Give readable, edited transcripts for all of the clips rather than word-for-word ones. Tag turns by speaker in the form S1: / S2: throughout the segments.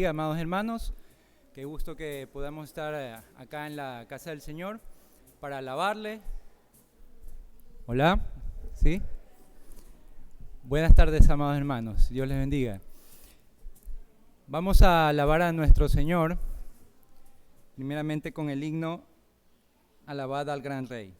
S1: bendiga, amados hermanos. Qué gusto que podamos estar acá en la casa del Señor para alabarle. Hola, ¿sí? Buenas tardes, amados hermanos. Dios les bendiga. Vamos a alabar a nuestro Señor, primeramente con el himno Alabad al Gran Rey.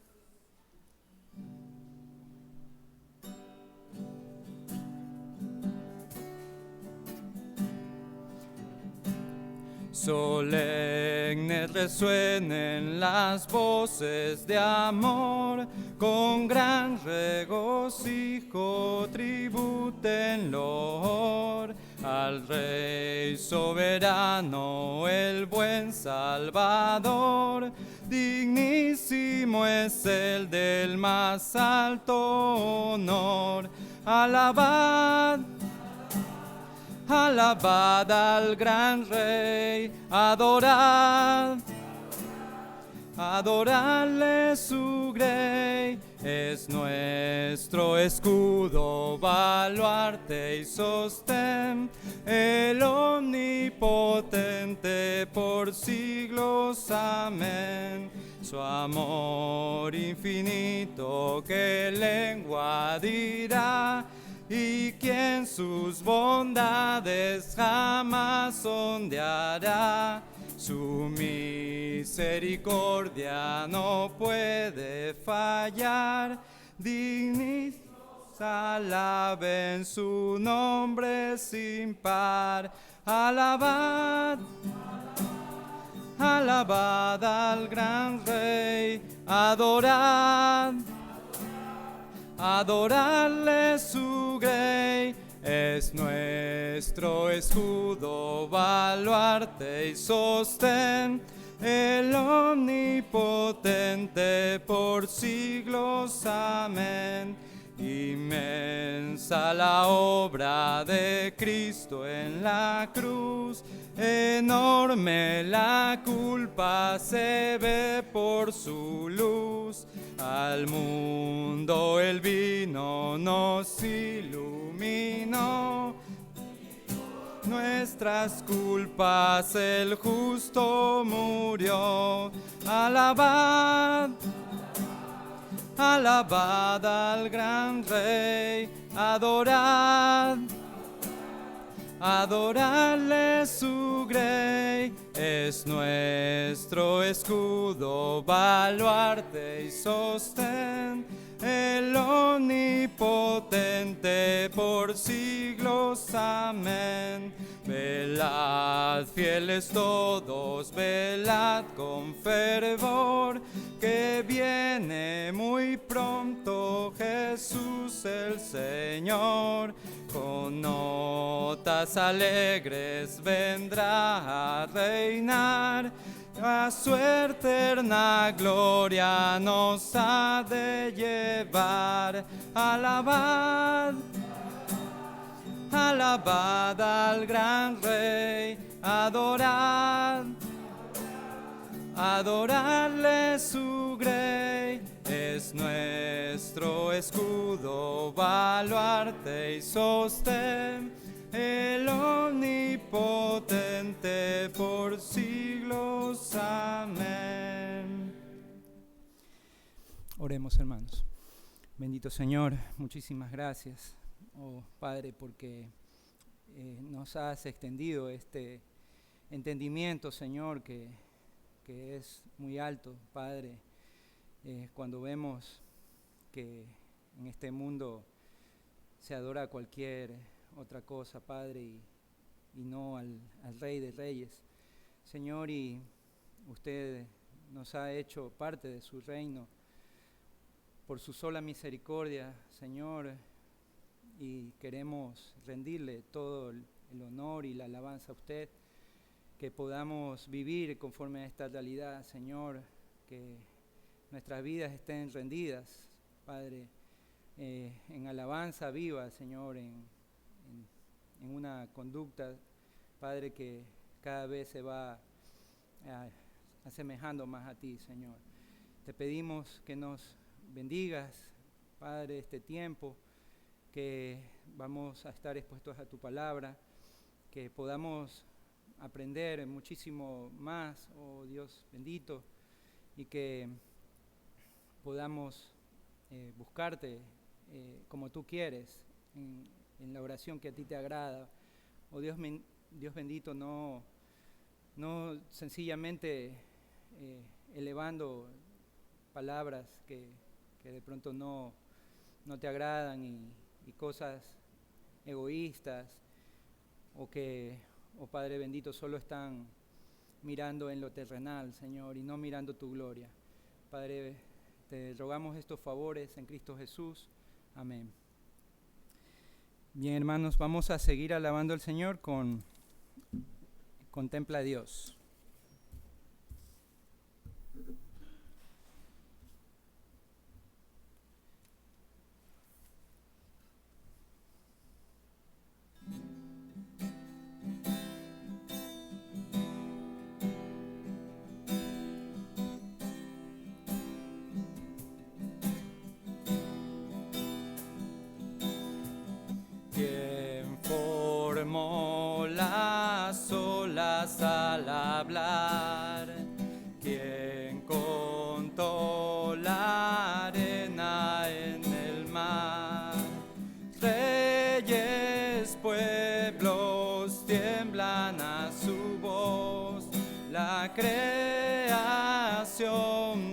S1: Solemnes resuenen las voces de amor, con gran regocijo tributen loor al Rey soberano, el buen Salvador. Dignísimo es el del más alto honor. Alabad, alabad al gran Rey, adorad, adoradle su grey. Es nuestro escudo, baluarte y sostén, el omnipotente por siglos, amén. Su amor infinito, ¿qué lengua dirá? Y quien sus bondades jamás sondeará. Su misericordia no puede fallar. Dignos alaben su nombre sin par. Alabad, alabad al gran Rey, adorad, adoradle su grey. Es nuestro escudo, baluarte y sostén, el omnipotente por siglos, amén. Inmensa la obra de Cristo en la cruz, enorme la culpa se ve por su luz. Al mundo el vino nos iluminó, nuestras culpas el justo murió. Alabad, alabad al gran Rey, adorad, adoradle su grey. Es nuestro escudo, baluarte y sostén, el omnipotente por siglos, amén. Velad, fieles todos, velad con fervor, que viene muy pronto Jesús el Señor. Con notas alegres vendrá a reinar, a su eterna gloria nos ha de llevar. Alabad, alabad al gran Rey, adorad, adoradle su grey. Es nuestro escudo, baluarte y sostén, el omnipotente por siglos, amén. Oremos, hermanos. Bendito Señor, muchísimas gracias, oh Padre, porque nos has extendido este entendimiento, Señor, que es muy alto, Padre. Cuando vemos que en este mundo se adora a cualquier otra cosa, Padre, y no al Rey de Reyes, Señor, y usted nos ha hecho parte de su reino por su sola misericordia, Señor, y queremos rendirle todo el honor y la alabanza a usted, que podamos vivir conforme a esta realidad, Señor, que nuestras vidas estén rendidas, Padre, en alabanza viva, Señor, en una conducta, Padre, que cada vez se va asemejando más a ti, Señor. Te pedimos que nos bendigas, Padre, este tiempo, que vamos a estar expuestos a tu palabra, que podamos aprender muchísimo más, oh Dios bendito, y que podamos buscarte como tú quieres, en la oración que a ti te agrada. Oh Dios, Dios bendito, no sencillamente elevando palabras que de pronto no te agradan y cosas egoístas o que, oh Padre bendito, solo están mirando en lo terrenal, Señor, y no mirando tu gloria. Padre, te rogamos estos favores en Cristo Jesús. Amén. Bien, hermanos, vamos a seguir alabando al Señor con Contempla a Dios. ¿Quién formó las olas al hablar? ¿Quién contó la arena en el mar? Reyes, pueblos tiemblan a su voz, la creación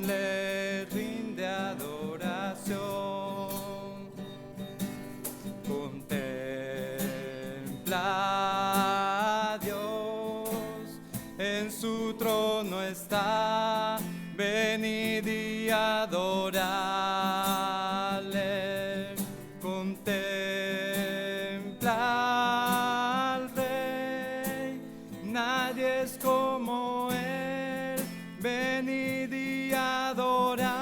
S1: le rinde adoración. Contempla a Dios, en su trono está, venid y adorarle. Contempla al Rey, nadie es como él, venid y adorarle.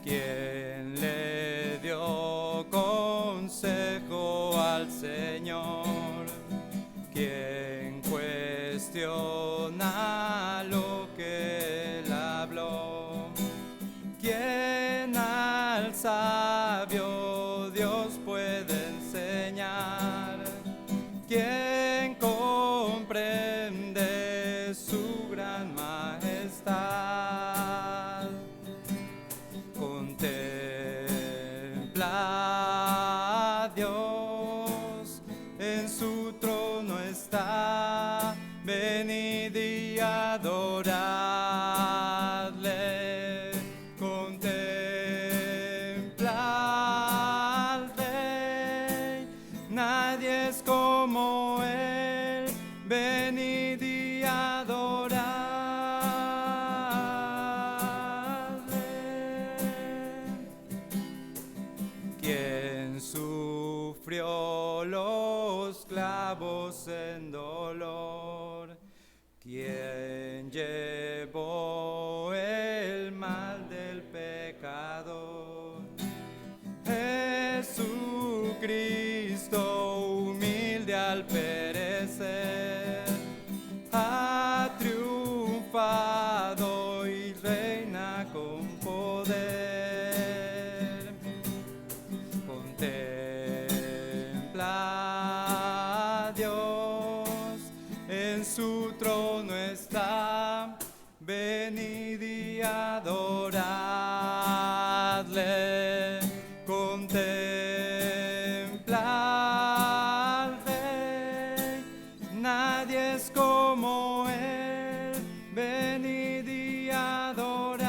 S1: ¿Quién le dio consejo al Señor? ¿Quién cuestiona lo que él habló? ¿Quién al sabio Dios puede enseñar? ¿Quién comprende su gran majestad? Contempla a Dios, en su trono está, venid y adoradle. Contempla al Rey, nadie es como él, venid y adoradle. ¿Quién sufrió los clavos en dolor? ¿Quién llevó el mal del pecador? Jesucristo, humilde al perecer, ha triunfado y reina con poder. Contempla a Dios, en su trono está, venid y adoradle. Contempla al Rey, nadie es como él, venid y adoradle.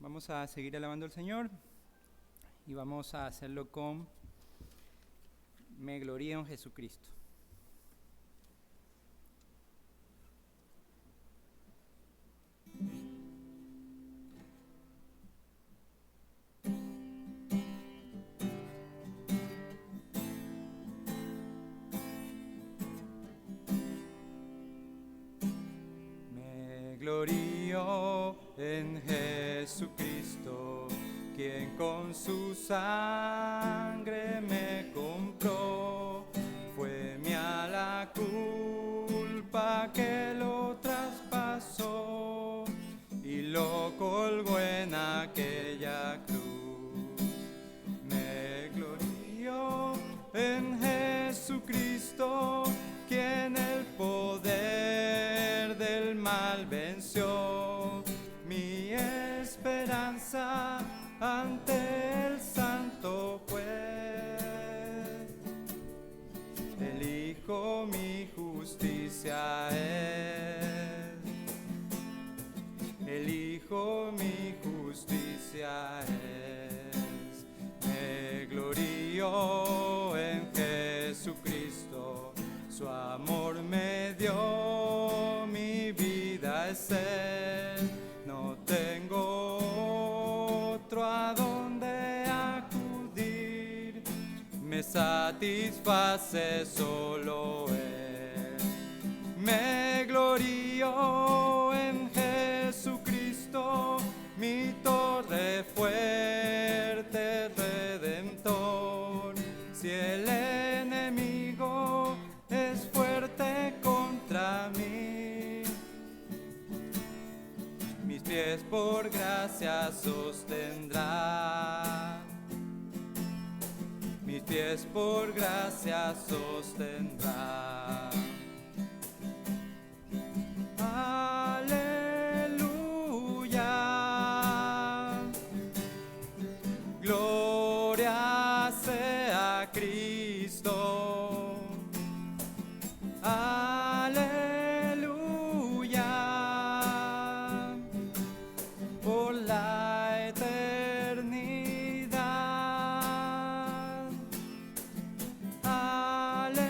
S1: Vamos a seguir alabando al Señor y vamos a hacerlo con Me glorío en Jesucristo. Me glorío en Jesucristo, quien con su sangre me compró, fue mía la culpa mal venció, mi esperanza ante el santo juez. Elijo mi justicia es, elijo mi justicia es. Me glorío en Jesucristo, su amor me dio, mi vida es Él. No tengo otro a donde acudir, me satisface solo Él. Me glorío en Jesucristo, mi torre fuerte, redentor. Si el enemigo es fuerte contra mí, mis pies por gracia sostendrá, mis pies por gracia sostendrá. Aleluya, gloria sea Cristo. Aleluya, por la eternidad. Aleluya,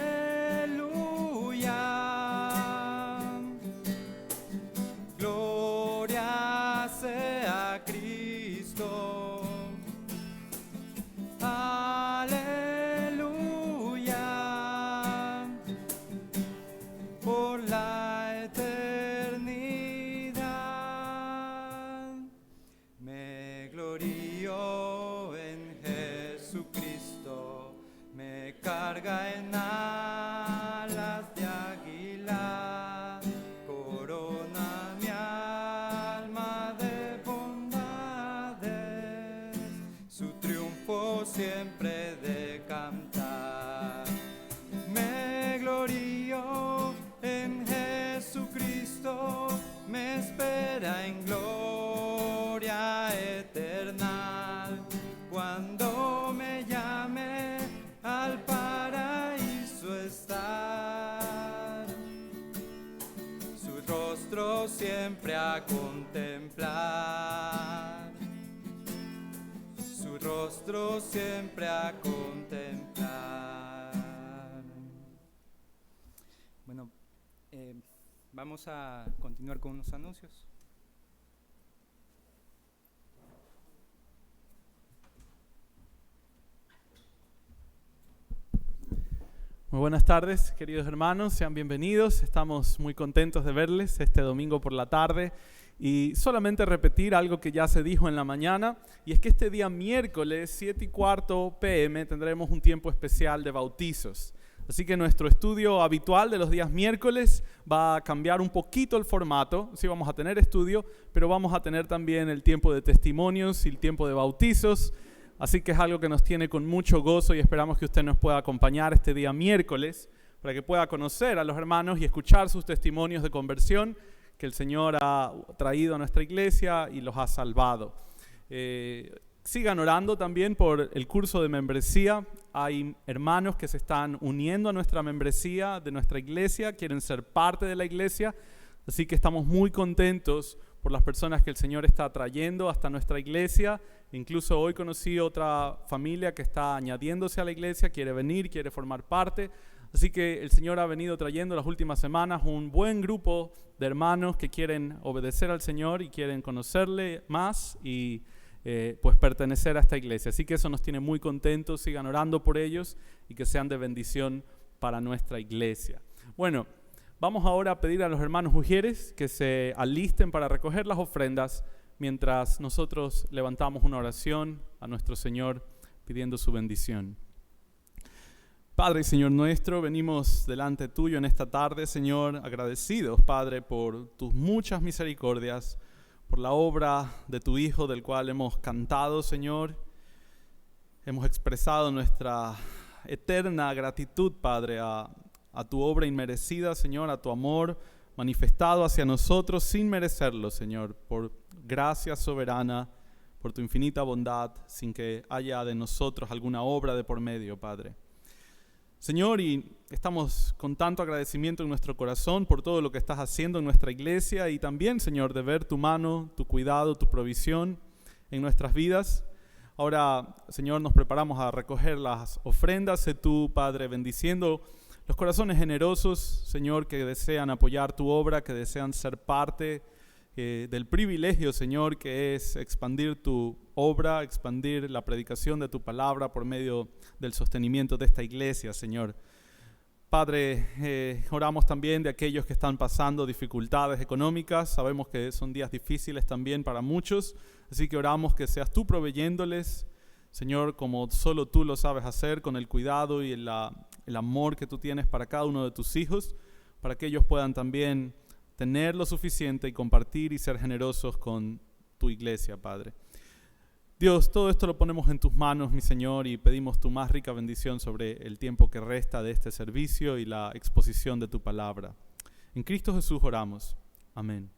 S1: gloria sea Cristo. Aleluya, por la eternidad. Me glorío en Jesucristo, me carga en alas de águila, corona mi alma de bondades, su triunfo siempre de cantar. Me glorío en Jesucristo, me espera en gloria eterna, cuando me llame al paraíso estar, su rostro siempre a contemplar, su rostro siempre a contemplar. Bueno, vamos a continuar con unos anuncios.
S2: Muy buenas tardes, queridos hermanos, sean bienvenidos. Estamos muy contentos de verles este domingo por la tarde y solamente repetir algo que ya se dijo en la mañana, y es que este día miércoles 7:15 p.m. tendremos un tiempo especial de bautizos. Así que nuestro estudio habitual de los días miércoles va a cambiar un poquito el formato. Sí, vamos a tener estudio, pero vamos a tener también el tiempo de testimonios y el tiempo de bautizos. Así que es algo que nos tiene con mucho gozo y esperamos que usted nos pueda acompañar este día miércoles para que pueda conocer a los hermanos y escuchar sus testimonios de conversión que el Señor ha traído a nuestra iglesia y los ha salvado. Sigan orando también por el curso de membresía. Hay hermanos que se están uniendo a nuestra membresía de nuestra iglesia, quieren ser parte de la iglesia, así que estamos muy contentos por las personas que el Señor está trayendo hasta nuestra iglesia. Incluso hoy conocí otra familia que está añadiéndose a la iglesia, quiere venir, quiere formar parte. Así que el Señor ha venido trayendo las últimas semanas un buen grupo de hermanos que quieren obedecer al Señor y quieren conocerle más y pues pertenecer a esta iglesia. Así que eso nos tiene muy contentos. Sigan orando por ellos y que sean de bendición para nuestra iglesia. Bueno, vamos ahora a pedir a los hermanos Ujieres que se alisten para recoger las ofrendas mientras nosotros levantamos una oración a nuestro Señor pidiendo su bendición. Padre y Señor nuestro, venimos delante tuyo en esta tarde, Señor, agradecidos, Padre, por tus muchas misericordias, por la obra de tu Hijo del cual hemos cantado, Señor. Hemos expresado nuestra eterna gratitud, Padre, a tu obra inmerecida, Señor, a tu amor manifestado hacia nosotros sin merecerlo, Señor, por gracia soberana, por tu infinita bondad, sin que haya de nosotros alguna obra de por medio, Padre. Señor, y estamos con tanto agradecimiento en nuestro corazón por todo lo que estás haciendo en nuestra iglesia y también, Señor, de ver tu mano, tu cuidado, tu provisión en nuestras vidas. Ahora, Señor, nos preparamos a recoger las ofrendas. Sé tú, Padre, bendiciendo los corazones generosos, Señor, que desean apoyar tu obra, que desean ser parte del privilegio, Señor, que es expandir tu obra, expandir la predicación de tu palabra por medio del sostenimiento de esta iglesia, Señor. Padre, oramos también de aquellos que están pasando dificultades económicas. Sabemos que son días difíciles también para muchos, así que oramos que seas tú proveyéndoles, Señor, como solo tú lo sabes hacer, con el cuidado y el amor que tú tienes para cada uno de tus hijos, para que ellos puedan también tener lo suficiente y compartir y ser generosos con tu iglesia, Padre. Dios, todo esto lo ponemos en tus manos, mi Señor, y pedimos tu más rica bendición sobre el tiempo que resta de este servicio y la exposición de tu palabra. En Cristo Jesús oramos. Amén.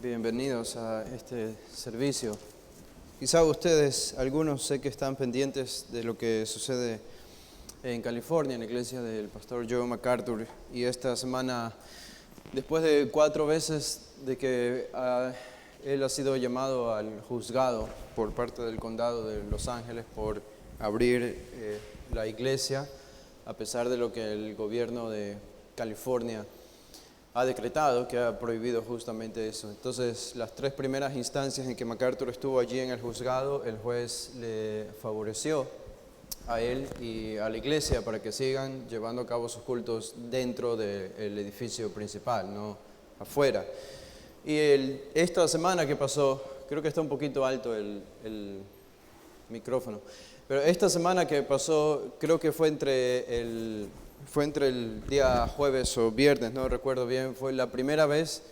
S3: Bienvenidos a este servicio. Quizá ustedes, algunos sé que están pendientes de lo que sucede en California, en la iglesia del pastor Joe MacArthur. Y esta semana, después de 4 veces de que él ha sido llamado al juzgado por parte del condado de Los Ángeles por abrir la iglesia, a pesar de lo que el gobierno de California ha decretado, que ha prohibido justamente eso. Entonces, las 3 primeras instancias en que MacArthur estuvo allí en el juzgado, el juez le favoreció a él y a la iglesia para que sigan llevando a cabo sus cultos dentro del edificio principal, no afuera. Y esta semana que pasó, creo que está un poquito alto el micrófono, pero esta semana que pasó, creo que fue entre el día jueves o viernes, no recuerdo bien, fue la primera vez,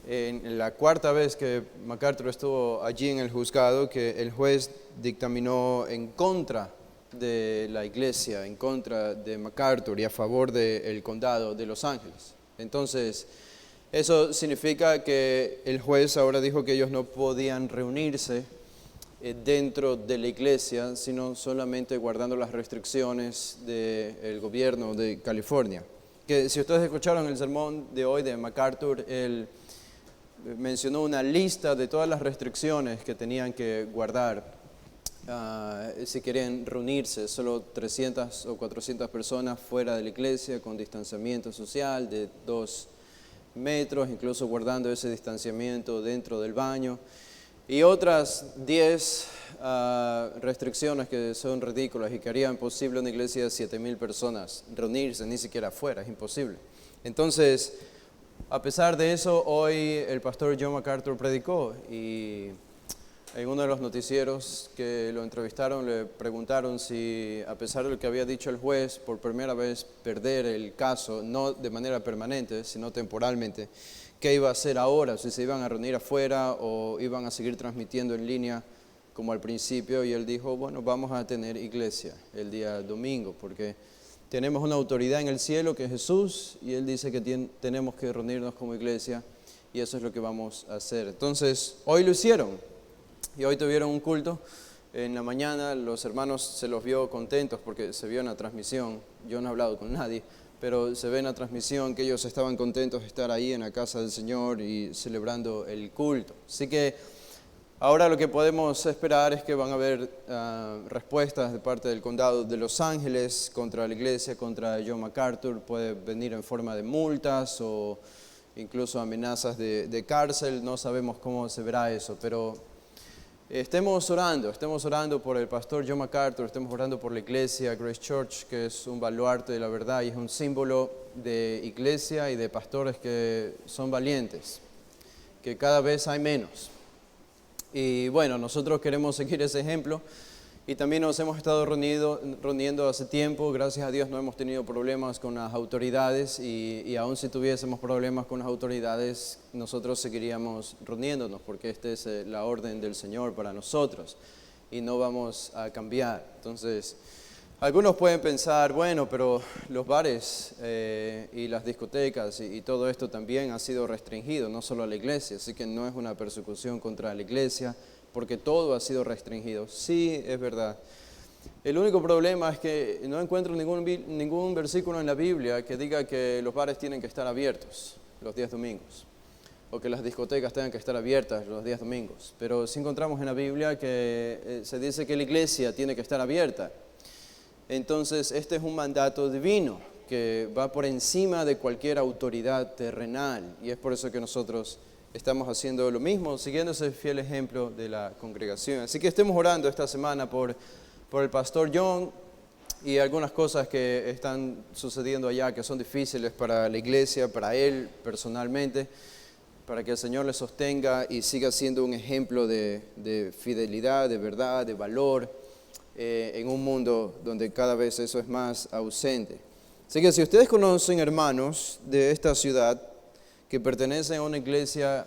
S3: en la 4ª vez que MacArthur estuvo allí en el juzgado, que el juez dictaminó en contra de la iglesia, en contra de MacArthur y a favor del condado de Los Ángeles. Entonces, eso significa que el juez ahora dijo que ellos no podían reunirse dentro de la iglesia, sino solamente guardando las restricciones del gobierno de California. Que si ustedes escucharon el sermón de hoy de MacArthur, él mencionó una lista de todas las restricciones que tenían que guardar si querían reunirse, solo 300 o 400 personas fuera de la iglesia con distanciamiento social de 2 metros, incluso guardando ese distanciamiento dentro del baño. y otras 10 restricciones que son ridículas y que harían posible una iglesia de 7,000 personas reunirse, ni siquiera afuera, es imposible. Entonces, a pesar de eso, hoy el pastor John MacArthur predicó y en uno de los noticieros que lo entrevistaron le preguntaron si, a pesar de lo que había dicho el juez, por primera vez perder el caso, no de manera permanente, sino temporalmente, qué iba a hacer ahora, si se iban a reunir afuera o iban a seguir transmitiendo en línea como al principio, y él dijo, bueno, vamos a tener iglesia el día domingo, porque tenemos una autoridad en el cielo que es Jesús, y él dice que tenemos que reunirnos como iglesia, y eso es lo que vamos a hacer. Entonces, hoy lo hicieron, y hoy tuvieron un culto. En la mañana los hermanos se los vio contentos porque se vio en la transmisión, yo no he hablado con nadie, pero se ve en la transmisión que ellos estaban contentos de estar ahí en la casa del Señor y celebrando el culto. Así que ahora lo que podemos esperar es que van a haber respuestas de parte del condado de Los Ángeles contra la iglesia, contra John MacArthur. Puede venir en forma de multas o incluso amenazas de cárcel. No sabemos cómo se verá eso, pero estemos orando por el pastor John MacArthur, estemos orando por la iglesia Grace Church, que es un baluarte de la verdad y es un símbolo de iglesia y de pastores que son valientes, que cada vez hay menos. Y bueno, nosotros queremos seguir ese ejemplo y también nos hemos estado reuniendo hace tiempo. Gracias a Dios no hemos tenido problemas con las autoridades y aun si tuviésemos problemas con las autoridades, nosotros seguiríamos reuniéndonos porque esta es la orden del Señor para nosotros y no vamos a cambiar. Entonces, algunos pueden pensar, bueno, pero los bares y las discotecas y todo esto también ha sido restringido, no solo a la iglesia, así que no es una persecución contra la iglesia, porque todo ha sido restringido. Sí, es verdad. El único problema es que no encuentro ningún versículo en la Biblia que diga que los bares tienen que estar abiertos los días domingos, o que las discotecas tengan que estar abiertas los días domingos, pero sí encontramos en la Biblia que se dice que la iglesia tiene que estar abierta. Entonces, este es un mandato divino que va por encima de cualquier autoridad terrenal y es por eso que nosotros estamos haciendo lo mismo, siguiendo ese fiel ejemplo de la congregación. Así que estemos orando esta semana por el pastor John y algunas cosas que están sucediendo allá que son difíciles para la iglesia, para él personalmente, para que el Señor le sostenga y siga siendo un ejemplo de fidelidad, de verdad, de valor, en un mundo donde cada vez eso es más ausente. Así que si ustedes conocen hermanos de esta ciudad que pertenecen a una iglesia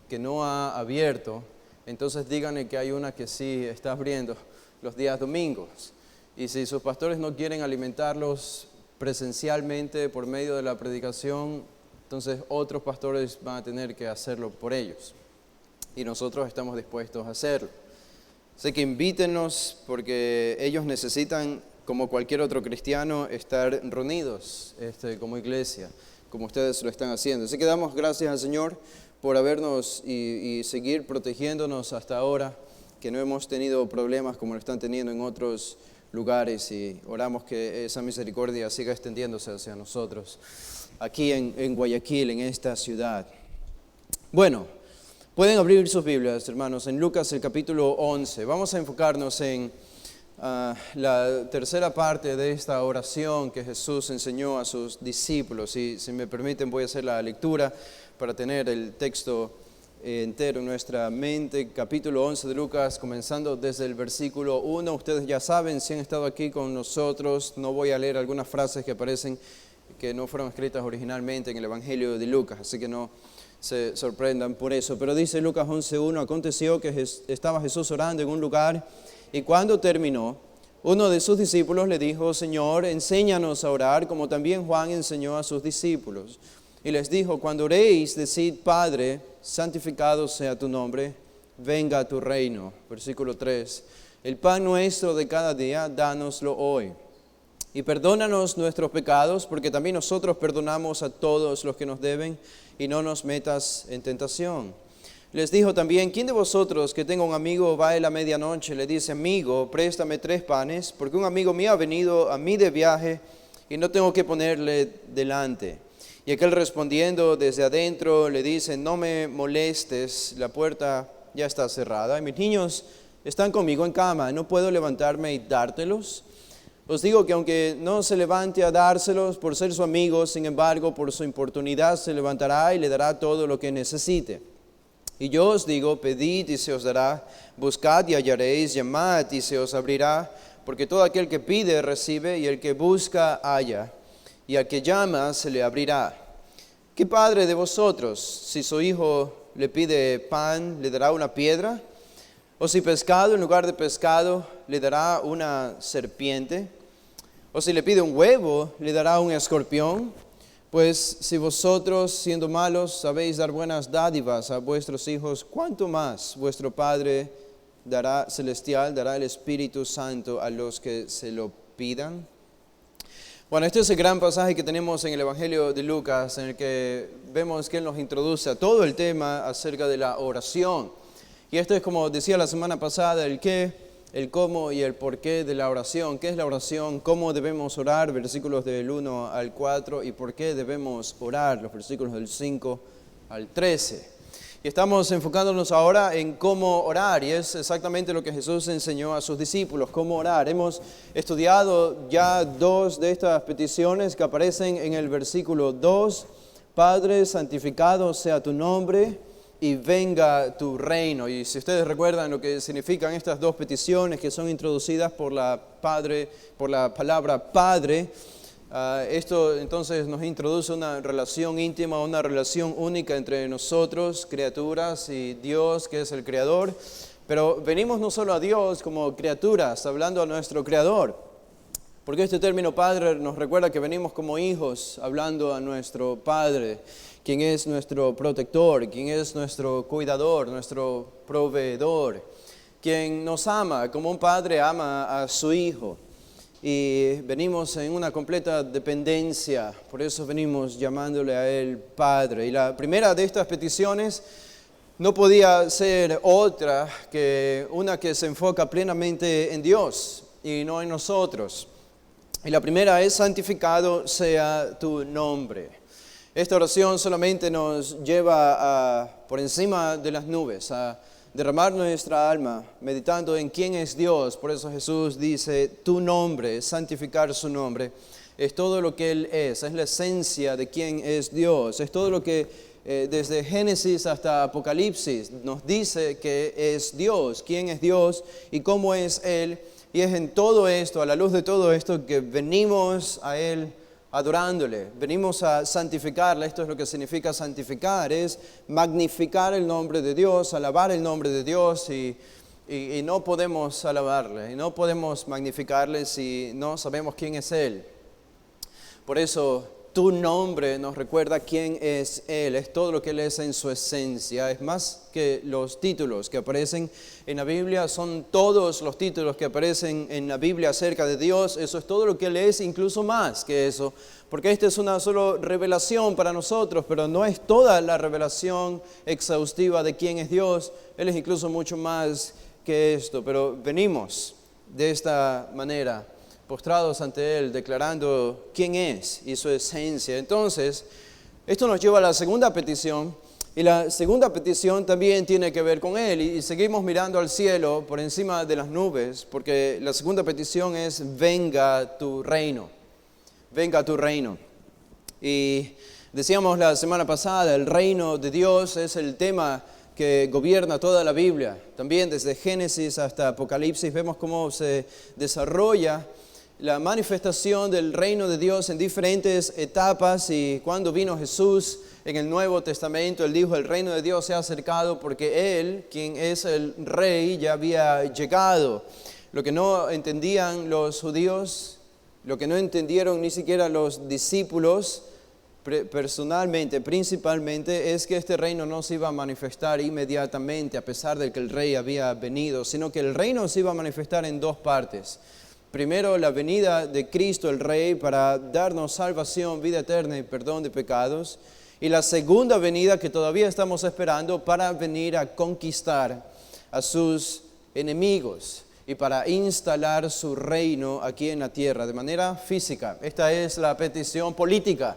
S3: que no ha abierto, entonces díganle que hay una que sí está abriendo los días domingos. Y si sus pastores no quieren alimentarlos presencialmente por medio de la predicación, entonces otros pastores van a tener que hacerlo por ellos. Y nosotros estamos dispuestos a hacerlo. Así que invítenos porque ellos necesitan, como cualquier otro cristiano, estar reunidos como iglesia, como ustedes lo están haciendo. Así que damos gracias al Señor por habernos y seguir protegiéndonos hasta ahora, que no hemos tenido problemas como lo están teniendo en otros lugares y oramos que esa misericordia siga extendiéndose hacia nosotros, aquí en Guayaquil, en esta ciudad. Bueno. Pueden abrir sus Biblias, hermanos, en Lucas el capítulo 11. Vamos a enfocarnos en la tercera parte de esta oración que Jesús enseñó a sus discípulos. Y si me permiten voy a hacer la lectura para tener el texto entero en nuestra mente. Capítulo 11 de Lucas, comenzando desde el versículo 1. Ustedes ya saben, si han estado aquí con nosotros, no voy a leer algunas frases que aparecen que no fueron escritas originalmente en el Evangelio de Lucas, así que no se sorprendan por eso, pero dice Lucas 11:1, aconteció que estaba Jesús orando en un lugar y cuando terminó, uno de sus discípulos le dijo, Señor, enséñanos a orar como también Juan enseñó a sus discípulos. Y les dijo, cuando oréis, decid, Padre, santificado sea tu nombre, venga a tu reino. Versículo 3, el pan nuestro de cada día, dánoslo hoy. Y perdónanos nuestros pecados, porque también nosotros perdonamos a todos los que nos deben, y no nos metas en tentación. Les dijo también, ¿quién de vosotros que tenga un amigo va a la medianoche, le dice, amigo, préstame 3 panes, porque un amigo mío ha venido a mí de viaje y no tengo que ponerle delante? Y aquel respondiendo desde adentro le dice, no me molestes, la puerta ya está cerrada, y mis niños están conmigo en cama, no puedo levantarme y dártelos. Os digo que aunque no se levante a dárselos por ser su amigo, sin embargo, por su importunidad se levantará y le dará todo lo que necesite. Y yo os digo, pedid y se os dará, buscad y hallaréis, llamad y se os abrirá, porque todo aquel que pide recibe, y el que busca halla, y al que llama se le abrirá. ¿Qué padre de vosotros, si su hijo le pide pan, le dará una piedra? ¿O si pescado en lugar de pescado, le dará una serpiente? ¿O si le pide un huevo, le dará un escorpión? Pues si vosotros, siendo malos, sabéis dar buenas dádivas a vuestros hijos, ¿cuánto más vuestro Padre celestial dará el Espíritu Santo a los que se lo pidan? Bueno, este es el gran pasaje que tenemos en el Evangelio de Lucas, en el que vemos que Él nos introduce a todo el tema acerca de la oración. Y esto es, como decía la semana pasada, el qué, el cómo y el porqué de la oración. ¿Qué es la oración? ¿Cómo debemos orar? Versículos del 1 al 4. ¿Y por qué debemos orar? Los versículos del 5 al 13. Y estamos enfocándonos ahora en cómo orar, y es exactamente lo que Jesús enseñó a sus discípulos, cómo orar. Hemos estudiado ya 2 de estas peticiones que aparecen en el versículo 2. Padre, santificado sea tu nombre y venga tu reino. Y si ustedes recuerdan lo que significan estas 2 peticiones que son introducidas por la palabra Padre, esto entonces nos introduce una relación íntima, una relación única entre nosotros, criaturas, y Dios, que es el Creador. Pero venimos no solo a Dios como criaturas, hablando a nuestro Creador, porque este término Padre nos recuerda que venimos como hijos, hablando a nuestro Padre, quien es nuestro protector, quien es nuestro cuidador, nuestro proveedor, quien nos ama como un padre ama a su hijo. Y venimos en una completa dependencia, por eso venimos llamándole a Él Padre. Y la primera de estas peticiones no podía ser otra que una que se enfoca plenamente en Dios y no en nosotros. Y la primera es: santificado sea tu nombre. Esta oración solamente nos lleva por encima de las nubes, a derramar nuestra alma meditando en quién es Dios. Por eso Jesús dice, tu nombre, santificar su nombre, es todo lo que Él es la esencia de quién es Dios, es todo lo que desde Génesis hasta Apocalipsis nos dice que es Dios, quién es Dios y cómo es Él. Y es en todo esto, a la luz de todo esto, que venimos a Él adorándole, venimos a santificarle. Esto es lo que significa santificar, es magnificar el nombre de Dios, alabar el nombre de Dios, y no podemos alabarle, y no podemos magnificarle si no sabemos quién es Él. Por eso tu nombre nos recuerda quién es Él, es todo lo que Él es en su esencia, es más que los títulos que aparecen en la Biblia, son todos los títulos que aparecen en la Biblia acerca de Dios, eso es todo lo que Él es, incluso más que eso, porque esta es una solo revelación para nosotros, pero no es toda la revelación exhaustiva de quién es Dios. Él es incluso mucho más que esto, pero venimos de esta manera, postrados ante Él, declarando quién es y su esencia. Entonces, esto nos lleva a la segunda petición, y la segunda petición también tiene que ver con Él, y seguimos mirando al cielo por encima de las nubes, porque la segunda petición es: venga tu reino, venga tu reino. Y decíamos la semana pasada, el reino de Dios es el tema que gobierna toda la Biblia. También desde Génesis hasta Apocalipsis vemos cómo se desarrolla la manifestación del reino de Dios en diferentes etapas. Y cuando vino Jesús en el Nuevo Testamento, Él dijo: el reino de Dios se ha acercado, porque Él, quien es el Rey, ya había llegado. Lo que no entendían los judíos, lo que no entendieron ni siquiera los discípulos personalmente, principalmente, es que este reino no se iba a manifestar inmediatamente a pesar de que el Rey había venido, sino que el reino se iba a manifestar en 2 partes. Primero, la venida de Cristo el Rey para darnos salvación, vida eterna y perdón de pecados. Y la segunda venida, que todavía estamos esperando, para venir a conquistar a sus enemigos y para instalar su reino aquí en la tierra de manera física. Esta es la petición política.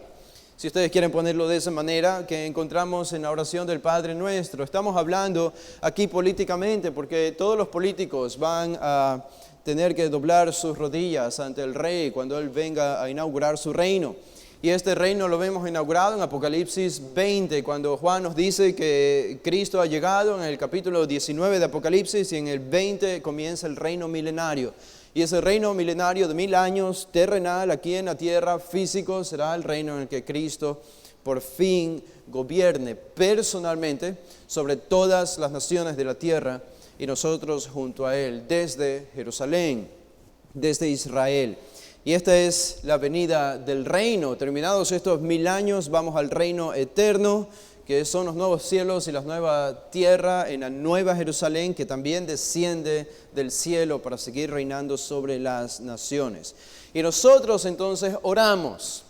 S3: si ustedes quieren ponerlo de esa manera, que encontramos en la oración del Padre Nuestro. Estamos hablando aquí políticamente porque todos los políticos van a tener que doblar sus rodillas ante el Rey cuando Él venga a inaugurar su reino. Y este reino lo vemos inaugurado en Apocalipsis 20, cuando Juan nos dice que Cristo ha llegado en el capítulo 19 de Apocalipsis y en el 20 comienza el reino milenario. Y ese reino milenario de 1000 años, terrenal, aquí en la tierra, físico, será el reino en el que Cristo por fin gobierne personalmente sobre todas las naciones de la tierra y nosotros junto a Él, desde Jerusalén, desde Israel. Y esta es la venida del reino. Terminados estos 1000 años, vamos al reino eterno, que son los nuevos cielos y la nueva tierra en la nueva Jerusalén, que también desciende del cielo para seguir reinando sobre las naciones. Y nosotros entonces oramos,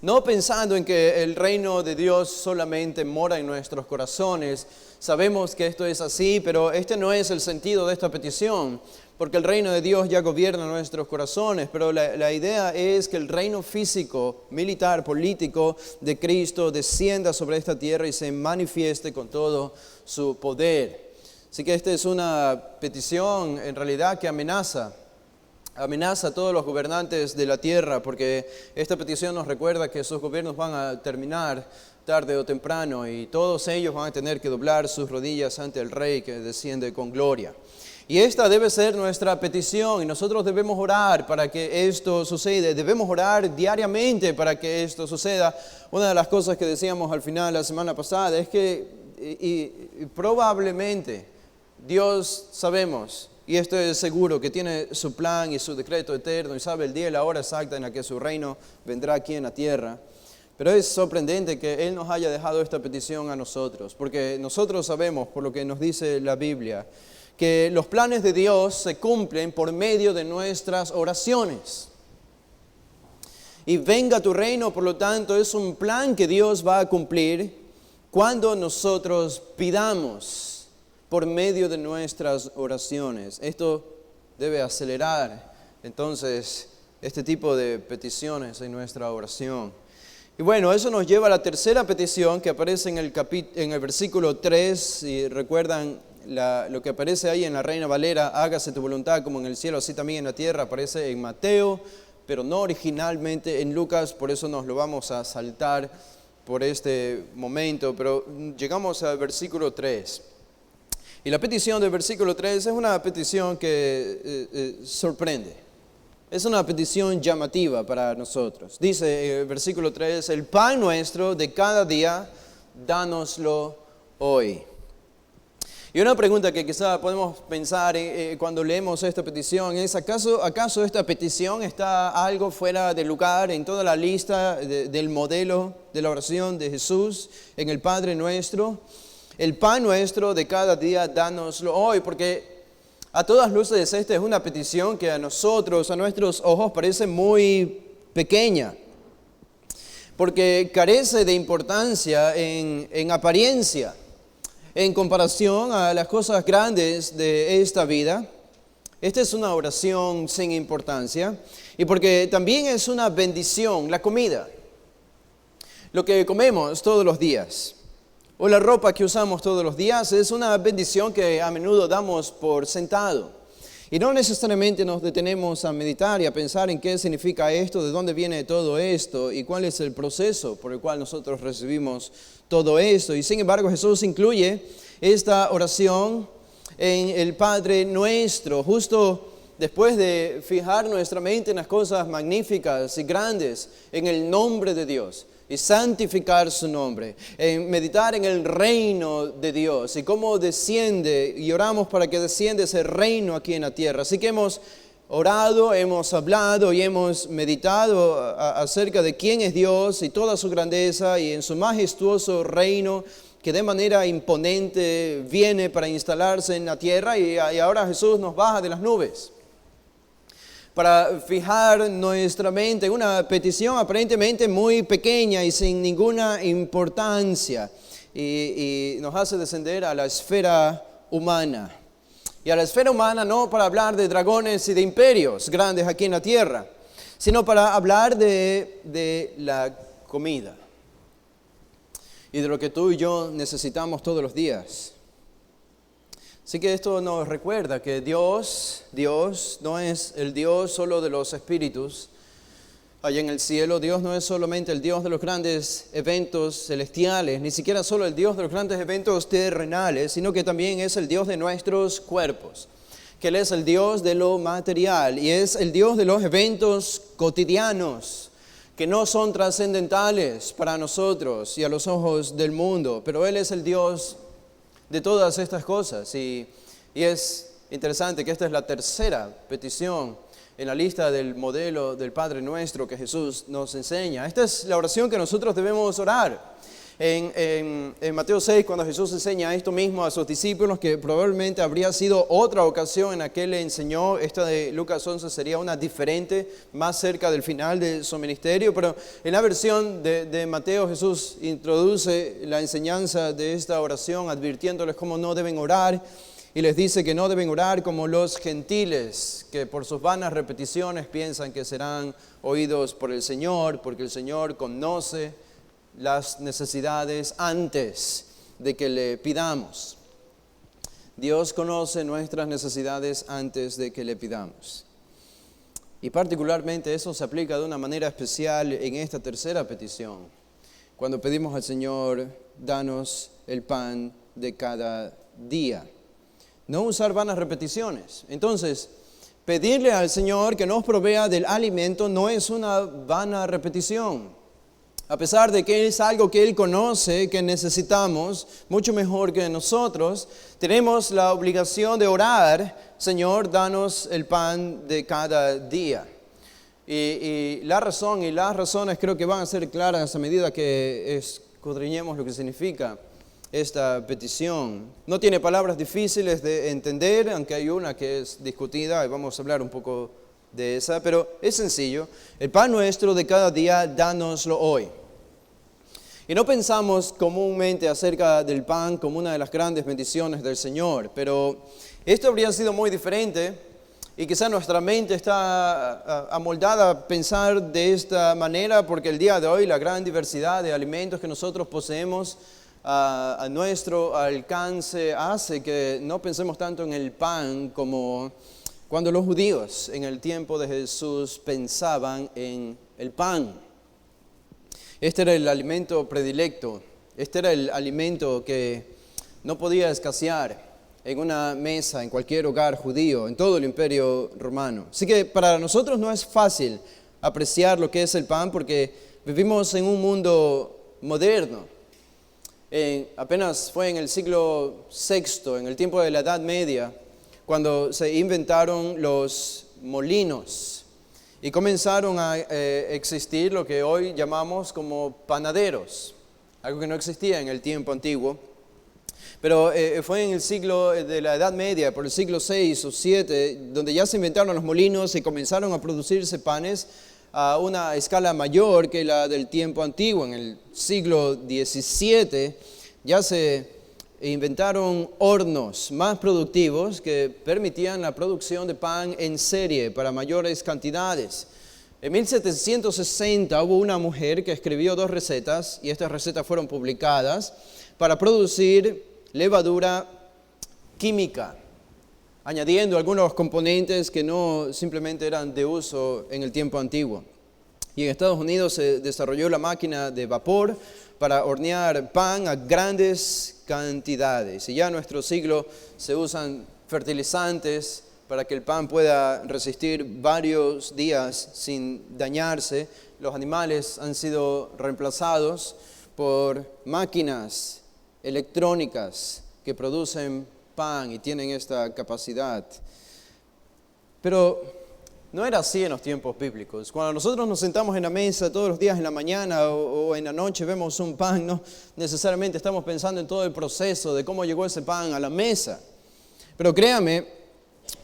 S3: no pensando en que el reino de Dios solamente mora en nuestros corazones. Sabemos que esto es así, pero este no es el sentido de esta petición, porque el reino de Dios ya gobierna nuestros corazones, pero la idea es que el reino físico, militar, político de Cristo descienda sobre esta tierra y se manifieste con todo su poder. Así que esta es una petición en realidad que amenaza a todos los gobernantes de la tierra, porque esta petición nos recuerda que sus gobiernos van a terminar tarde o temprano y todos ellos van a tener que doblar sus rodillas ante el Rey que desciende con gloria. Y esta debe ser nuestra petición y nosotros debemos orar para que esto suceda. Debemos orar diariamente para que esto suceda. Una de las cosas que decíamos al final la semana pasada es que y probablemente Dios, sabemos, y esto es seguro, que tiene su plan y su decreto eterno y sabe el día y la hora exacta en la que su reino vendrá aquí en la tierra. Pero es sorprendente que Él nos haya dejado esta petición a nosotros, porque nosotros sabemos, por lo que nos dice la Biblia, que los planes de Dios se cumplen por medio de nuestras oraciones. Y venga tu reino, por lo tanto, es un plan que Dios va a cumplir cuando nosotros pidamos por medio de nuestras oraciones. Esto debe acelerar, entonces, este tipo de peticiones en nuestra oración. Y bueno, eso nos lleva a la tercera petición que aparece en el versículo 3, si recuerdan lo que aparece ahí en la Reina Valera, hágase tu voluntad como en el cielo, así también en la tierra, aparece en Mateo, pero no originalmente en Lucas, por eso nos lo vamos a saltar por este momento, pero llegamos al versículo 3. Y la petición del versículo 3 es una petición que sorprende. Es una petición llamativa para nosotros. Dice el versículo 3, el pan nuestro de cada día, dánoslo hoy. Y una pregunta que quizá podemos pensar cuando leemos esta petición es, ¿acaso esta petición está algo fuera de lugar en toda la lista del modelo de la oración de Jesús en el Padre Nuestro? El pan nuestro de cada día, dánoslo hoy, porque a todas luces esta es una petición que a nosotros, a nuestros ojos, parece muy pequeña, porque carece de importancia en apariencia, en comparación a las cosas grandes de esta vida. Esta es una oración sin importancia, y porque también es una bendición la comida, lo que comemos todos los días, o la ropa que usamos todos los días, es una bendición que a menudo damos por sentado. Y no necesariamente nos detenemos a meditar y a pensar en qué significa esto, de dónde viene todo esto y cuál es el proceso por el cual nosotros recibimos todo esto. Y sin embargo Jesús incluye esta oración en el Padre Nuestro, justo después de fijar nuestra mente en las cosas magníficas y grandes, en el nombre de Dios y santificar su nombre, en meditar en el reino de Dios y cómo desciende, y oramos para que descienda ese reino aquí en la tierra. Así que hemos orado, hemos hablado y hemos meditado acerca de quién es Dios y toda su grandeza y en su majestuoso reino que de manera imponente viene para instalarse en la tierra, y ahora Jesús nos baja de las nubes para fijar nuestra mente en una petición aparentemente muy pequeña y sin ninguna importancia, y nos hace descender a la esfera humana. Y a la esfera humana no para hablar de dragones y de imperios grandes aquí en la tierra, sino para hablar de la comida y de lo que tú y yo necesitamos todos los días. Así que esto nos recuerda que Dios no es el Dios solo de los espíritus allá en el cielo. Dios no es solamente el Dios de los grandes eventos celestiales, ni siquiera solo el Dios de los grandes eventos terrenales, sino que también es el Dios de nuestros cuerpos, que Él es el Dios de lo material y es el Dios de los eventos cotidianos, que no son trascendentales para nosotros y a los ojos del mundo, pero Él es el Dios de todas estas cosas. Y es interesante que esta es la tercera petición en la lista del modelo del Padre Nuestro que Jesús nos enseña. Esta es la oración que nosotros debemos orar. En Mateo 6, cuando Jesús enseña esto mismo a sus discípulos, que probablemente habría sido otra ocasión en la que le enseñó, esta de Lucas 11 sería una diferente, más cerca del final de su ministerio, pero en la versión de Mateo Jesús introduce la enseñanza de esta oración advirtiéndoles cómo no deben orar, y les dice que no deben orar como los gentiles, que por sus vanas repeticiones piensan que serán oídos por el Señor, porque el Señor conoce las necesidades antes de que le pidamos. Dios conoce nuestras necesidades antes de que le pidamos. Y particularmente eso se aplica de una manera especial en esta tercera petición, cuando pedimos al Señor, danos el pan de cada día. No usar vanas repeticiones. Entonces, pedirle al Señor que nos provea del alimento no es una vana repetición. A pesar de que es algo que Él conoce, que necesitamos, mucho mejor que nosotros, tenemos la obligación de orar, Señor, danos el pan de cada día. Y la razón y las razones creo que van a ser claras a medida que escudriñemos lo que significa esta petición. No tiene palabras difíciles de entender, aunque hay una que es discutida y vamos a hablar un poco de esa, pero es sencillo. El pan nuestro de cada día, dánoslo hoy. Y no pensamos comúnmente acerca del pan como una de las grandes bendiciones del Señor, pero esto habría sido muy diferente y quizá nuestra mente está amoldada a pensar de esta manera porque el día de hoy la gran diversidad de alimentos que nosotros poseemos a nuestro alcance hace que no pensemos tanto en el pan como cuando los judíos en el tiempo de Jesús pensaban en el pan. Este era el alimento predilecto, este era el alimento que no podía escasear en una mesa, en cualquier hogar judío, en todo el imperio romano. Así que para nosotros no es fácil apreciar lo que es el pan porque vivimos en un mundo moderno. Apenas fue en el siglo VI, en el tiempo de la Edad Media, cuando se inventaron los molinos. Y comenzaron a existir lo que hoy llamamos como panaderos, algo que no existía en el tiempo antiguo. Pero fue en el siglo de la Edad Media, por el siglo VI o VII, donde ya se inventaron los molinos y comenzaron a producirse panes a una escala mayor que la del tiempo antiguo. En el siglo XVII ya se inventaron hornos más productivos que permitían la producción de pan en serie para mayores cantidades. En 1760 hubo una mujer que escribió 2 recetas y estas recetas fueron publicadas para producir levadura química, añadiendo algunos componentes que no simplemente eran de uso en el tiempo antiguo. Y en Estados Unidos se desarrolló la máquina de vapor para hornear pan a grandes cantidades. Y ya en nuestro siglo se usan fertilizantes para que el pan pueda resistir varios días sin dañarse. Los animales han sido reemplazados por máquinas electrónicas que producen pan y tienen esta capacidad. Pero no era así en los tiempos bíblicos. Cuando nosotros nos sentamos en la mesa todos los días en la mañana o en la noche vemos un pan, no necesariamente estamos pensando en todo el proceso de cómo llegó ese pan a la mesa. Pero créame,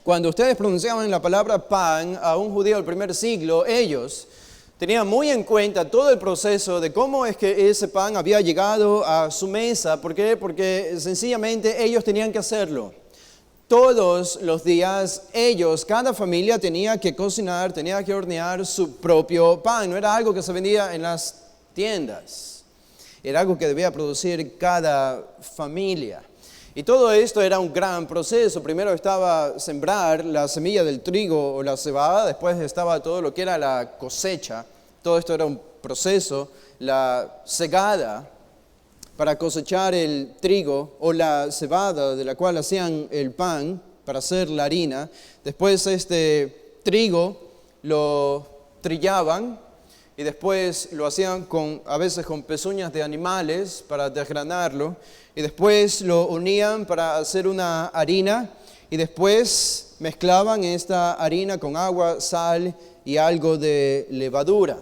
S3: cuando ustedes pronunciaban la palabra pan a un judío del primer siglo, ellos tenían muy en cuenta todo el proceso de cómo es que ese pan había llegado a su mesa. ¿Por qué? Porque sencillamente ellos tenían que hacerlo. Todos los días cada familia tenía que cocinar, tenía que hornear su propio pan. No era algo que se vendía en las tiendas. Era algo que debía producir cada familia. Y todo esto era un gran proceso. Primero estaba sembrar la semilla del trigo o la cebada, después estaba todo lo que era la cosecha. Todo esto era un proceso. La segada para cosechar el trigo o la cebada de la cual hacían el pan para hacer la harina. Después este trigo lo trillaban y después lo hacían a veces con pezuñas de animales para desgranarlo. Y después lo unían para hacer una harina y después mezclaban esta harina con agua, sal y algo de levadura.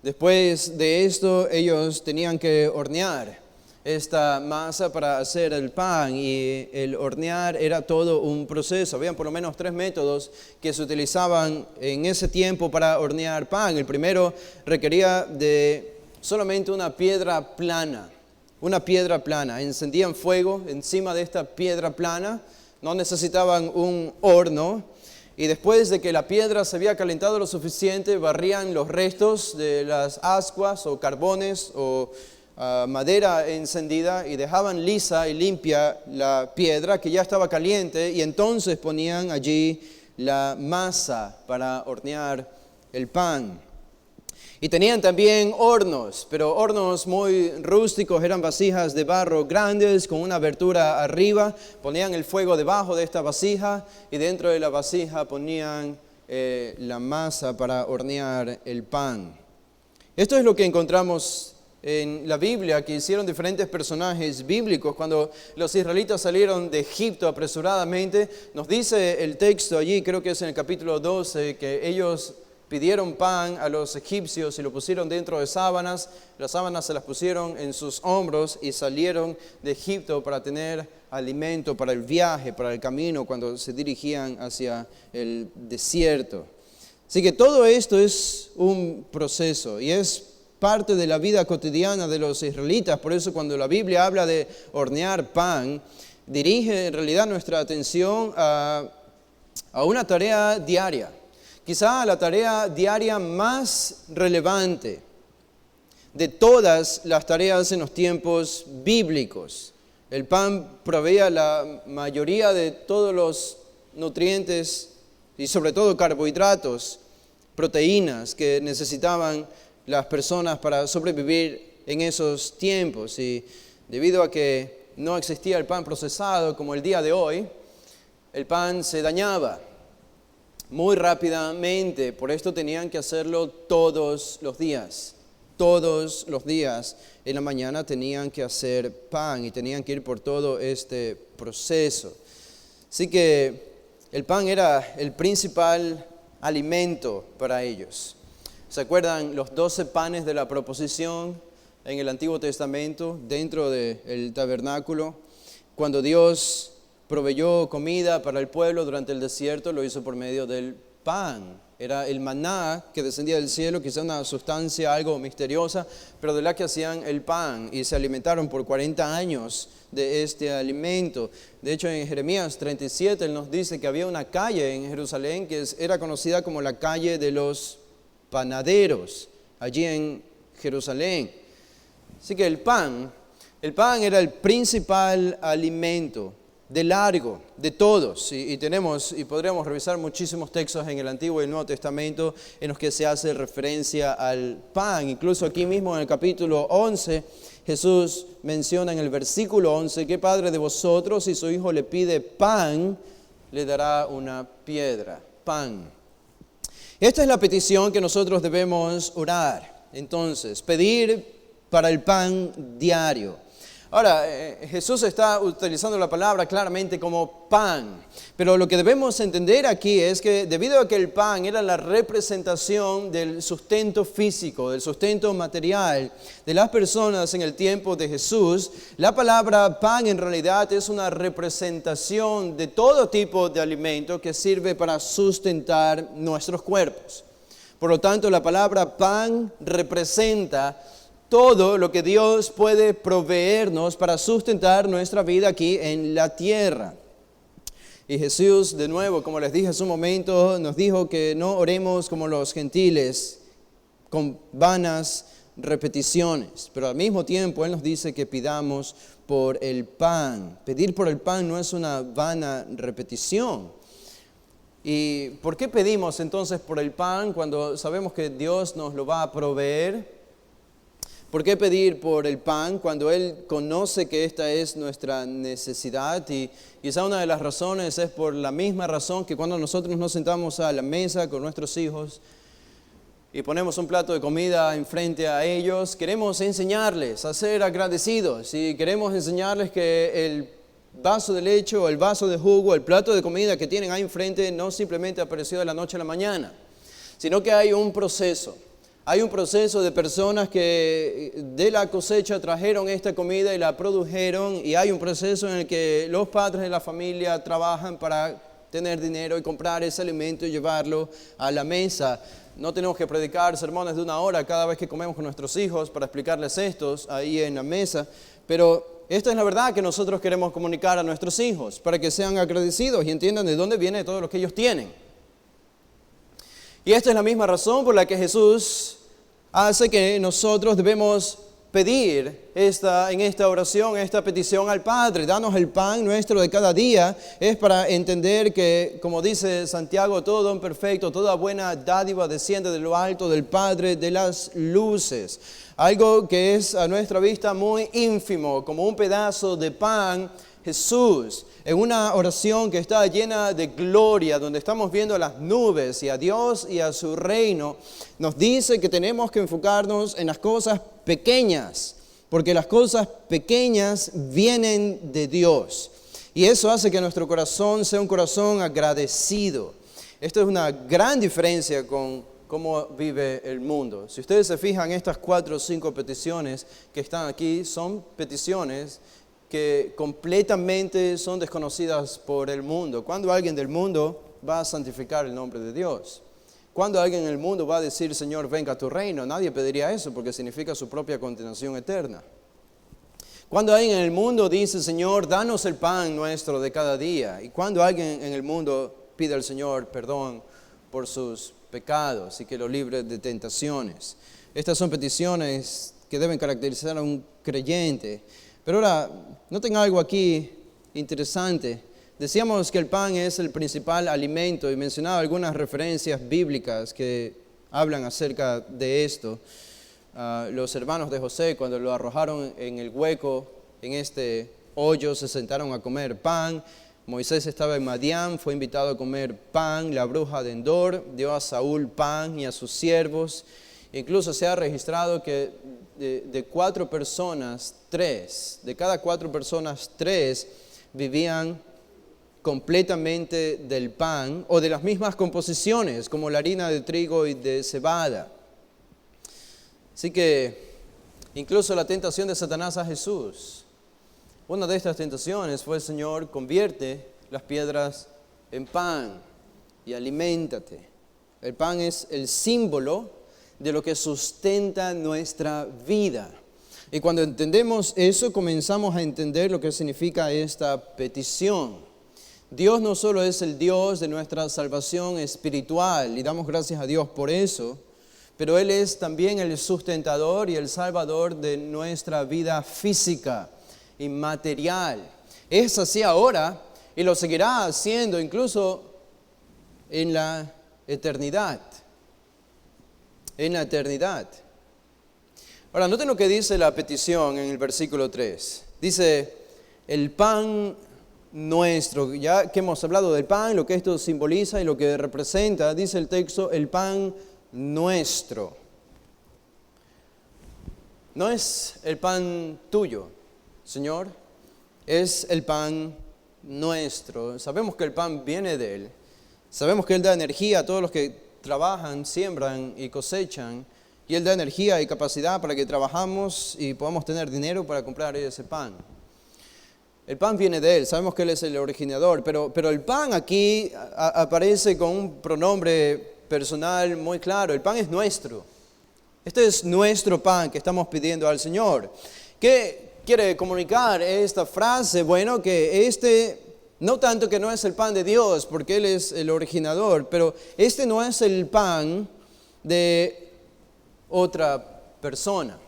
S3: Después de esto ellos tenían que hornear esta masa para hacer el pan y el hornear era todo un proceso. Habían por lo menos 3 métodos que se utilizaban en ese tiempo para hornear pan. El primero requería de solamente una piedra plana. Una piedra plana. Encendían fuego encima de esta piedra plana. No necesitaban un horno. Y después de que la piedra se había calentado lo suficiente, barrían los restos de las ascuas o carbones o madera encendida y dejaban lisa y limpia la piedra que ya estaba caliente y entonces ponían allí la masa para hornear el pan. Y tenían también hornos, pero hornos muy rústicos, eran vasijas de barro grandes con una abertura arriba. Ponían el fuego debajo de esta vasija y dentro de la vasija ponían la masa para hornear el pan. Esto es lo que encontramos en la Biblia, que hicieron diferentes personajes bíblicos. Cuando los israelitas salieron de Egipto apresuradamente, nos dice el texto allí, creo que es en el capítulo 12, que ellos pidieron pan a los egipcios y lo pusieron dentro de sábanas. Las sábanas se las pusieron en sus hombros y salieron de Egipto para tener alimento para el viaje, para el camino, cuando se dirigían hacia el desierto. Así que todo esto es un proceso y es parte de la vida cotidiana de los israelitas. Por eso cuando la Biblia habla de hornear pan, dirige en realidad nuestra atención a una tarea diaria. Quizá la tarea diaria más relevante de todas las tareas en los tiempos bíblicos. El pan proveía la mayoría de todos los nutrientes y sobre todo carbohidratos, proteínas que necesitaban las personas para sobrevivir en esos tiempos. Y debido a que no existía el pan procesado como el día de hoy, el pan se dañaba muy rápidamente. Por esto tenían que hacerlo todos los días. Todos los días en la mañana tenían que hacer pan y tenían que ir por todo este proceso. Así que el pan era el principal alimento para ellos. ¿Se acuerdan los 12 panes de la proposición en el Antiguo Testamento dentro del tabernáculo? Cuando Dios proveyó comida para el pueblo durante el desierto, lo hizo por medio del pan. Era el maná que descendía del cielo, quizá una sustancia algo misteriosa, pero de la que hacían el pan y se alimentaron por 40 años de este alimento. De hecho, en Jeremías 37 él nos dice que había una calle en Jerusalén que era conocida como la calle de los panaderos, allí en Jerusalén. Así que el pan era el principal alimento de largo, de todos, y podríamos revisar muchísimos textos en el Antiguo y el Nuevo Testamento en los que se hace referencia al pan. Incluso aquí mismo en el capítulo 11, Jesús menciona en el versículo 11, ¿qué padre de vosotros si su hijo le pide pan, le dará una piedra? Pan. Esta es la petición que nosotros debemos orar. Entonces, pedir para el pan diario. Ahora, Jesús está utilizando la palabra claramente como pan, pero lo que debemos entender aquí es que debido a que el pan era la representación del sustento físico, del sustento material de las personas en el tiempo de Jesús, la palabra pan en realidad es una representación de todo tipo de alimento que sirve para sustentar nuestros cuerpos. Por lo tanto, la palabra pan representa todo lo que Dios puede proveernos para sustentar nuestra vida aquí en la tierra. Y Jesús, de nuevo, como les dije hace un momento, nos dijo que no oremos como los gentiles, con vanas repeticiones, pero al mismo tiempo Él nos dice que pidamos por el pan. Pedir por el pan no es una vana repetición. ¿Y por qué pedimos entonces por el pan cuando sabemos que Dios nos lo va a proveer? ¿Por qué pedir por el pan cuando Él conoce que esta es nuestra necesidad? Y quizá una de las razones es por la misma razón que cuando nosotros nos sentamos a la mesa con nuestros hijos y ponemos un plato de comida enfrente a ellos, queremos enseñarles a ser agradecidos y queremos enseñarles que el vaso de leche o el vaso de jugo, el plato de comida que tienen ahí enfrente no simplemente apareció de la noche a la mañana, sino que hay un proceso. Hay un proceso de personas que de la cosecha trajeron esta comida y la produjeron, y hay un proceso en el que los padres de la familia trabajan para tener dinero y comprar ese alimento y llevarlo a la mesa. No tenemos que predicar sermones de 1 hora cada vez que comemos con nuestros hijos para explicarles estos ahí en la mesa, pero esta es la verdad que nosotros queremos comunicar a nuestros hijos para que sean agradecidos y entiendan de dónde viene todo lo que ellos tienen. Y esta es la misma razón por la que Jesús hace que nosotros debemos pedir en esta oración, esta petición al Padre. Danos el pan nuestro de cada día. Es para entender que, como dice Santiago, todo don perfecto, toda buena dádiva desciende de lo alto del Padre de las luces. Algo que es a nuestra vista muy ínfimo, como un pedazo de pan. Jesús, en una oración que está llena de gloria, donde estamos viendo las nubes y a Dios y a su reino, nos dice que tenemos que enfocarnos en las cosas pequeñas, porque las cosas pequeñas vienen de Dios. Y eso hace que nuestro corazón sea un corazón agradecido. Esto es una gran diferencia con cómo vive el mundo. Si ustedes se fijan, estas 4 o 5 peticiones que están aquí son peticiones que completamente son desconocidas por el mundo. ¿Cuándo alguien del mundo va a santificar el nombre de Dios? ¿Cuándo alguien en el mundo va a decir, Señor, venga a tu reino? Nadie pediría eso porque significa su propia condenación eterna. Cuando alguien en el mundo dice, Señor, danos el pan nuestro de cada día. Y cuando alguien en el mundo pide al Señor perdón por sus pecados y que lo libre de tentaciones. Estas son peticiones que deben caracterizar a un creyente. Pero ahora, noten algo aquí interesante. Decíamos que el pan es el principal alimento y mencionaba algunas referencias bíblicas que hablan acerca de esto. Los hermanos de José, cuando lo arrojaron en el hueco, en este hoyo, se sentaron a comer pan. Moisés estaba en Madián, fue invitado a comer pan. La bruja de Endor dio a Saúl pan y a sus siervos. Incluso se ha registrado que de 4 personas, 3, de cada 4 personas, 3 vivían completamente del pan o de las mismas composiciones, como la harina de trigo y de cebada. Así que incluso la tentación de Satanás a Jesús, una de estas tentaciones fue, Señor, convierte las piedras en pan y aliméntate. El pan es el símbolo de lo que sustenta nuestra vida. Y cuando entendemos eso, comenzamos a entender lo que significa esta petición. Dios no solo es el Dios de nuestra salvación espiritual, y damos gracias a Dios por eso, pero Él es también el sustentador y el salvador de nuestra vida física y material. Es así ahora y lo seguirá haciendo incluso en la eternidad. En la eternidad. Ahora, noten lo que dice la petición en el versículo 3. Dice, el pan nuestro. Ya que hemos hablado del pan, lo que esto simboliza y lo que representa, dice el texto, el pan nuestro. No es el pan tuyo, Señor, es el pan nuestro. Sabemos que el pan viene de Él. Sabemos que Él da energía a todos los que trabajan, siembran y cosechan, y Él da energía y capacidad para que trabajamos y podamos tener dinero para comprar ese pan. El pan viene de Él, sabemos que Él es el originador, pero el pan aquí aparece con un pronombre personal muy claro. El pan es nuestro. Este es nuestro pan que estamos pidiendo al Señor. ¿Qué quiere comunicar esta frase? Bueno, que no tanto que no es el pan de Dios, porque Él es el originador, pero este no es el pan de otra persona.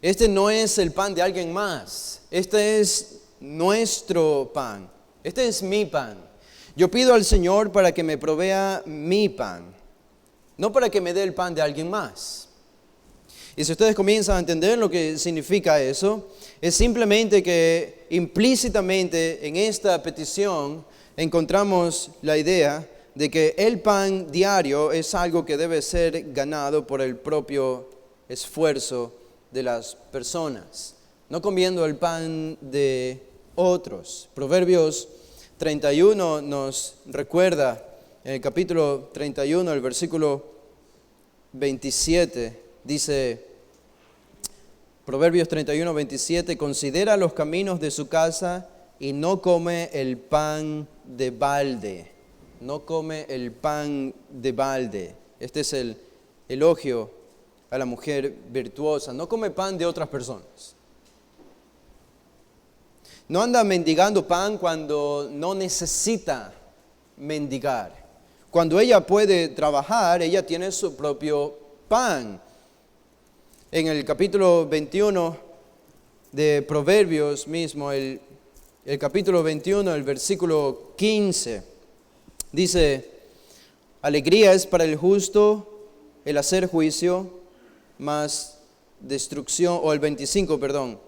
S3: Este no es el pan de alguien más. Este es nuestro pan. Este es mi pan. Yo pido al Señor para que me provea mi pan, no para que me dé el pan de alguien más. Y si ustedes comienzan a entender lo que significa eso, es simplemente que implícitamente en esta petición encontramos la idea de que el pan diario es algo que debe ser ganado por el propio esfuerzo de las personas, no comiendo el pan de otros. Proverbios 31 nos recuerda, en el capítulo 31, el versículo 27, dice, Proverbios 31, 27, considera los caminos de su casa y no come el pan de balde. No come el pan de balde. Este es el elogio a la mujer virtuosa. No come pan de otras personas. No anda mendigando pan cuando no necesita mendigar. Cuando ella puede trabajar, ella tiene su propio pan. En el capítulo 21 de Proverbios mismo, el capítulo 21, el versículo 15, dice, alegría es para el justo el hacer juicio, mas destrucción, o el 25, perdón,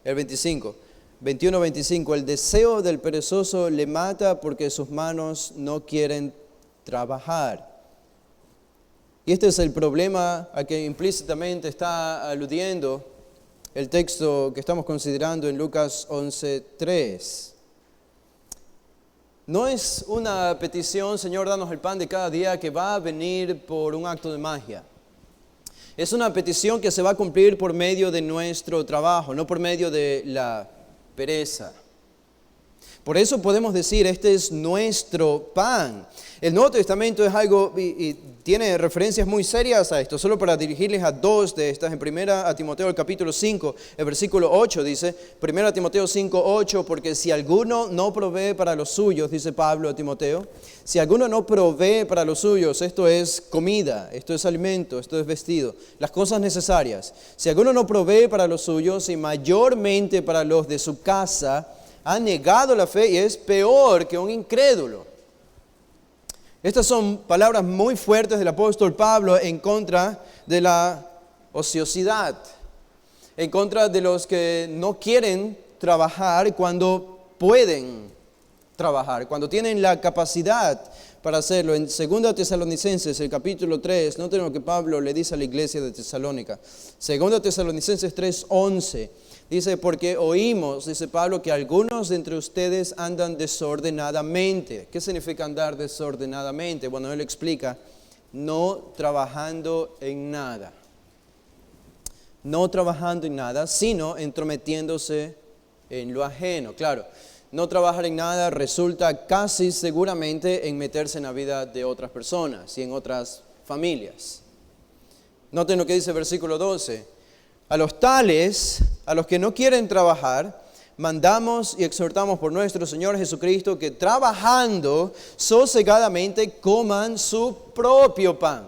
S3: el 25, 21-25, el deseo del perezoso le mata porque sus manos no quieren trabajar. Y este es el problema a que implícitamente está aludiendo el texto que estamos considerando en Lucas 11:3. No es una petición, Señor, danos el pan de cada día, que va a venir por un acto de magia. Es una petición que se va a cumplir por medio de nuestro trabajo, no por medio de la pereza. Por eso podemos decir, este es nuestro pan. El Nuevo Testamento es algo, y tiene referencias muy serias a esto, solo para dirigirles a dos de estas. En 1 Timoteo, el capítulo 5, el versículo 8 dice, 1 Timoteo 5, 8, porque si alguno no provee para los suyos, dice Pablo a Timoteo, si alguno no provee para los suyos, esto es comida, esto es alimento, esto es vestido, las cosas necesarias. Si alguno no provee para los suyos y mayormente para los de su casa, ha negado la fe y es peor que un incrédulo. Estas son palabras muy fuertes del apóstol Pablo en contra de la ociosidad, en contra de los que no quieren trabajar cuando pueden trabajar, cuando tienen la capacidad para hacerlo. En 2 Tesalonicenses, el capítulo 3, noten lo que Pablo le dice a la iglesia de Tesalónica. 2 Tesalonicenses 3:11. Dice, porque oímos, dice Pablo, que algunos de entre ustedes andan desordenadamente. ¿Qué significa andar desordenadamente? Bueno, él explica, no trabajando en nada. No trabajando en nada, sino entrometiéndose en lo ajeno. Claro, no trabajar en nada resulta casi seguramente en meterse en la vida de otras personas y en otras familias. Noten lo que dice el versículo 12. A los tales, a los que no quieren trabajar, mandamos y exhortamos por nuestro Señor Jesucristo que trabajando sosegadamente coman su propio pan.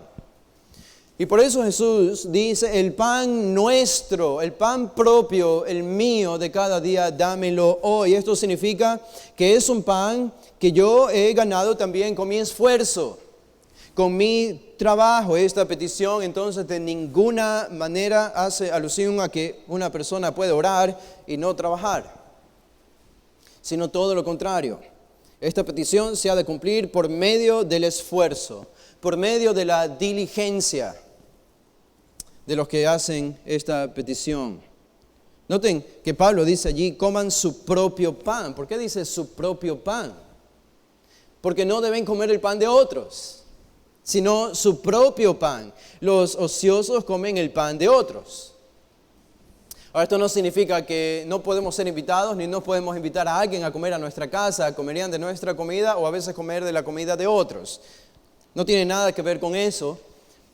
S3: Y por eso Jesús dice, el pan nuestro, el pan propio, el mío de cada día, dámelo hoy. Esto significa que es un pan que yo he ganado también con mi esfuerzo, con mi trabajo. Esta petición entonces de ninguna manera hace alusión a que una persona puede orar y no trabajar, sino todo lo contrario. Esta petición se ha de cumplir por medio del esfuerzo, por medio de la diligencia de los que hacen esta petición. Noten que Pablo dice allí, coman su propio pan. ¿Por qué dice su propio pan? Porque no deben comer el pan de otros, sino su propio pan. Los ociosos comen el pan de otros. Ahora, esto no significa que no podemos ser invitados, ni no podemos invitar a alguien a comer a nuestra casa, comerían de nuestra comida o a veces comer de la comida de otros. No tiene nada que ver con eso.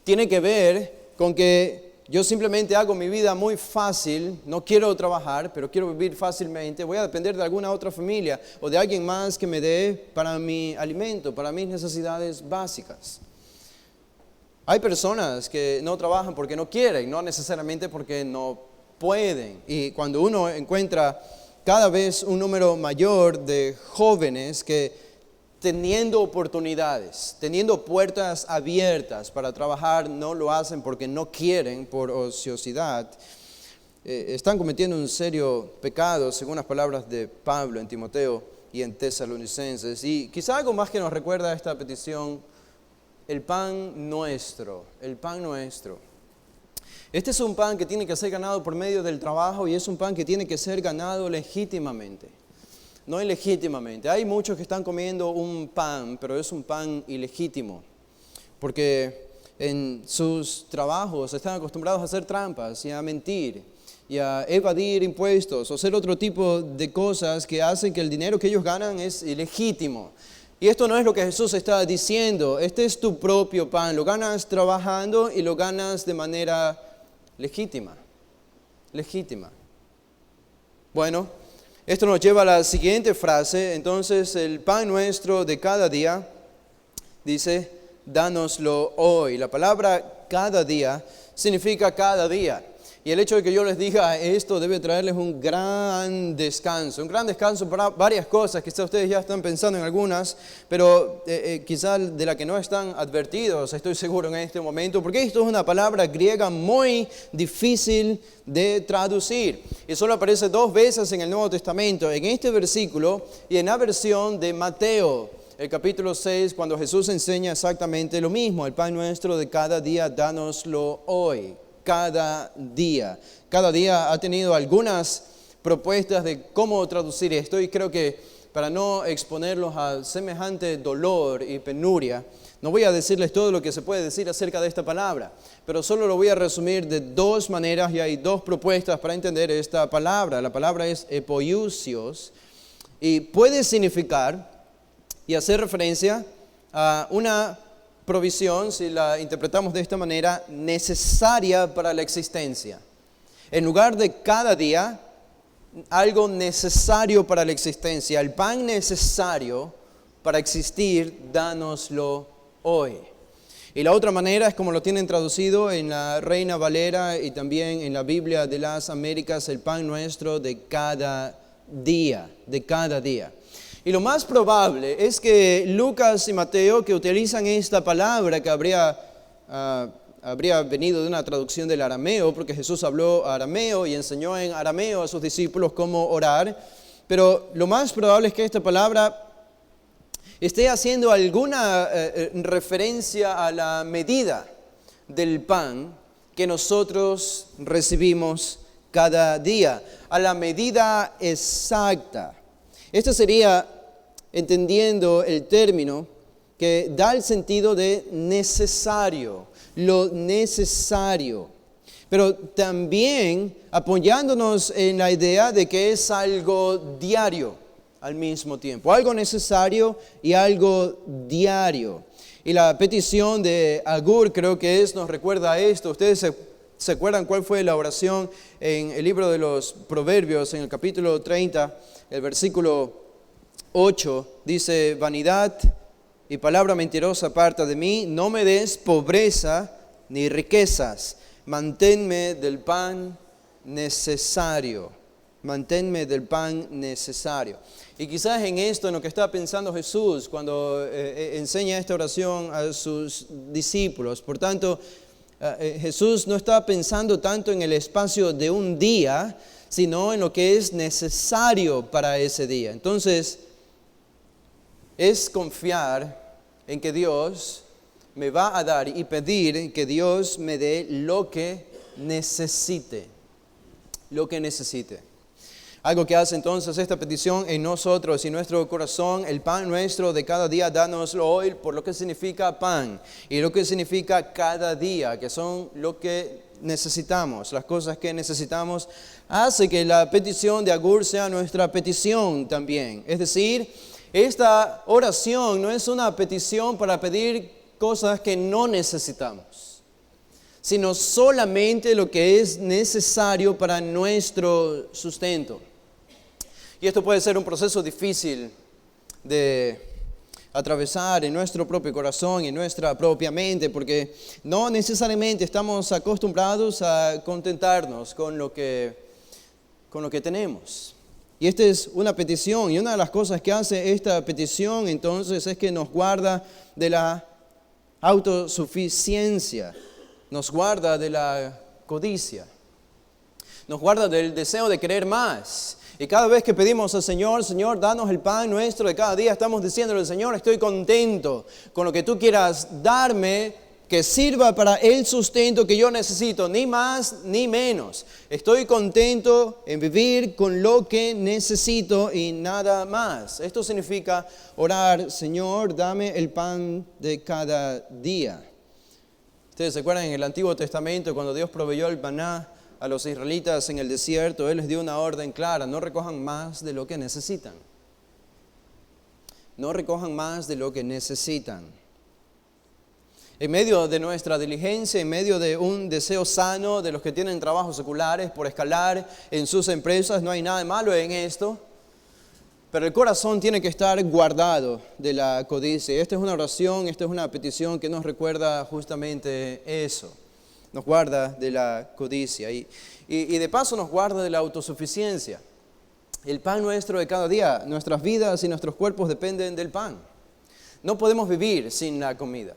S3: Tiene que ver con que yo simplemente hago mi vida muy fácil, no quiero trabajar, pero quiero vivir fácilmente. Voy a depender de alguna otra familia o de alguien más que me dé para mi alimento, para mis necesidades básicas. Hay personas que no trabajan porque no quieren, no necesariamente porque no pueden. Y cuando uno encuentra cada vez un número mayor de jóvenes que teniendo oportunidades, teniendo puertas abiertas para trabajar, no lo hacen porque no quieren, por ociosidad, están cometiendo un serio pecado, según las palabras de Pablo en Timoteo y en Tesalonicenses. Y quizá algo más que nos recuerda esta petición: el pan nuestro, el pan nuestro. Este es un pan que tiene que ser ganado por medio del trabajo, y es un pan que tiene que ser ganado legítimamente, no ilegítimamente. Hay muchos que están comiendo un pan, pero es un pan ilegítimo, porque en sus trabajos están acostumbrados a hacer trampas y a mentir y a evadir impuestos o hacer otro tipo de cosas que hacen que el dinero que ellos ganan es ilegítimo. Y esto no es lo que Jesús está diciendo. Este es tu propio pan. Lo ganas trabajando y lo ganas de manera legítima. Legítima. Bueno, esto nos lleva a la siguiente frase. Entonces, el pan nuestro de cada día, dice, dánoslo hoy. La palabra cada día significa cada día. Y el hecho de que yo les diga esto debe traerles un gran descanso para varias cosas. Quizás ustedes ya están pensando en algunas, pero quizás de la que no están advertidos, estoy seguro en este momento, porque esto es una palabra griega muy difícil de traducir. Y solo aparece 2 veces en el Nuevo Testamento, en este versículo y en la versión de Mateo, el capítulo 6, cuando Jesús enseña exactamente lo mismo: el pan nuestro de cada día, dánoslo hoy. Cada día. Cada día ha tenido algunas propuestas de cómo traducir esto, y creo que para no exponerlos a semejante dolor y penuria, no voy a decirles todo lo que se puede decir acerca de esta palabra, pero solo lo voy a resumir de 2 maneras, y hay 2 propuestas para entender esta palabra. La palabra es epoiousios, y puede significar y hacer referencia a una provisión, si la interpretamos de esta manera, necesaria para la existencia. En lugar de cada día, algo necesario para la existencia. El pan necesario para existir, dánoslo hoy. Y la otra manera es como lo tienen traducido en la Reina Valera y también en la Biblia de las Américas: el pan nuestro de cada día, de cada día. Y lo más probable es que Lucas y Mateo, que utilizan esta palabra que habría venido de una traducción del arameo, porque Jesús habló arameo y enseñó en arameo a sus discípulos cómo orar, pero lo más probable es que esta palabra esté haciendo alguna referencia a la medida del pan que nosotros recibimos cada día, a la medida exacta. Esto sería, entendiendo el término, que da el sentido de necesario, lo necesario. Pero también apoyándonos en la idea de que es algo diario al mismo tiempo. Algo necesario y algo diario. Y la petición de Agur, creo que nos recuerda a esto. Ustedes se acuerdan cuál fue la oración en el libro de los Proverbios, en el capítulo 30, el versículo 8, dice: vanidad y palabra mentirosa aparta de mí, no me des pobreza ni riquezas, manténme del pan necesario, manténme del pan necesario. Y quizás en esto, en lo que está pensando Jesús cuando enseña esta oración a sus discípulos. Por tanto, Jesús no está pensando tanto en el espacio de un día, sino en lo que es necesario para ese día. Entonces, es confiar en que Dios me va a dar y pedir que Dios me dé lo que necesite. Lo que necesite. Algo que hace entonces esta petición en nosotros y nuestro corazón: el pan nuestro de cada día, dánoslo hoy, por lo que significa pan y lo que significa cada día, que son lo que necesitamos, las cosas que necesitamos, hace que la petición de Agur sea nuestra petición también. Es decir, esta oración no es una petición para pedir cosas que no necesitamos, sino solamente lo que es necesario para nuestro sustento. Y esto puede ser un proceso difícil de atravesar en nuestro propio corazón y en nuestra propia mente, porque no necesariamente estamos acostumbrados a contentarnos con lo que tenemos. Y esta es una petición, y una de las cosas que hace esta petición entonces es que nos guarda de la autosuficiencia, nos guarda de la codicia, nos guarda del deseo de querer más. Y cada vez que pedimos al Señor, Señor, danos el pan nuestro de cada día, estamos diciéndole al Señor, estoy contento con lo que tú quieras darme, que sirva para el sustento que yo necesito, ni más ni menos. Estoy contento en vivir con lo que necesito y nada más. Esto significa orar, Señor, dame el pan de cada día. Ustedes se acuerdan en el Antiguo Testamento cuando Dios proveyó el maná a los israelitas en el desierto, Él les dio una orden clara: no recojan más de lo que necesitan. No recojan más de lo que necesitan. En medio de nuestra diligencia, en medio de un deseo sano de los que tienen trabajos seculares por escalar en sus empresas, no hay nada de malo en esto, pero el corazón tiene que estar guardado de la codicia. Esta es una oración, esta es una petición que nos recuerda justamente eso. Nos guarda de la codicia y de paso nos guarda de la autosuficiencia. El pan nuestro de cada día, nuestras vidas y nuestros cuerpos dependen del pan. No podemos vivir sin la comida.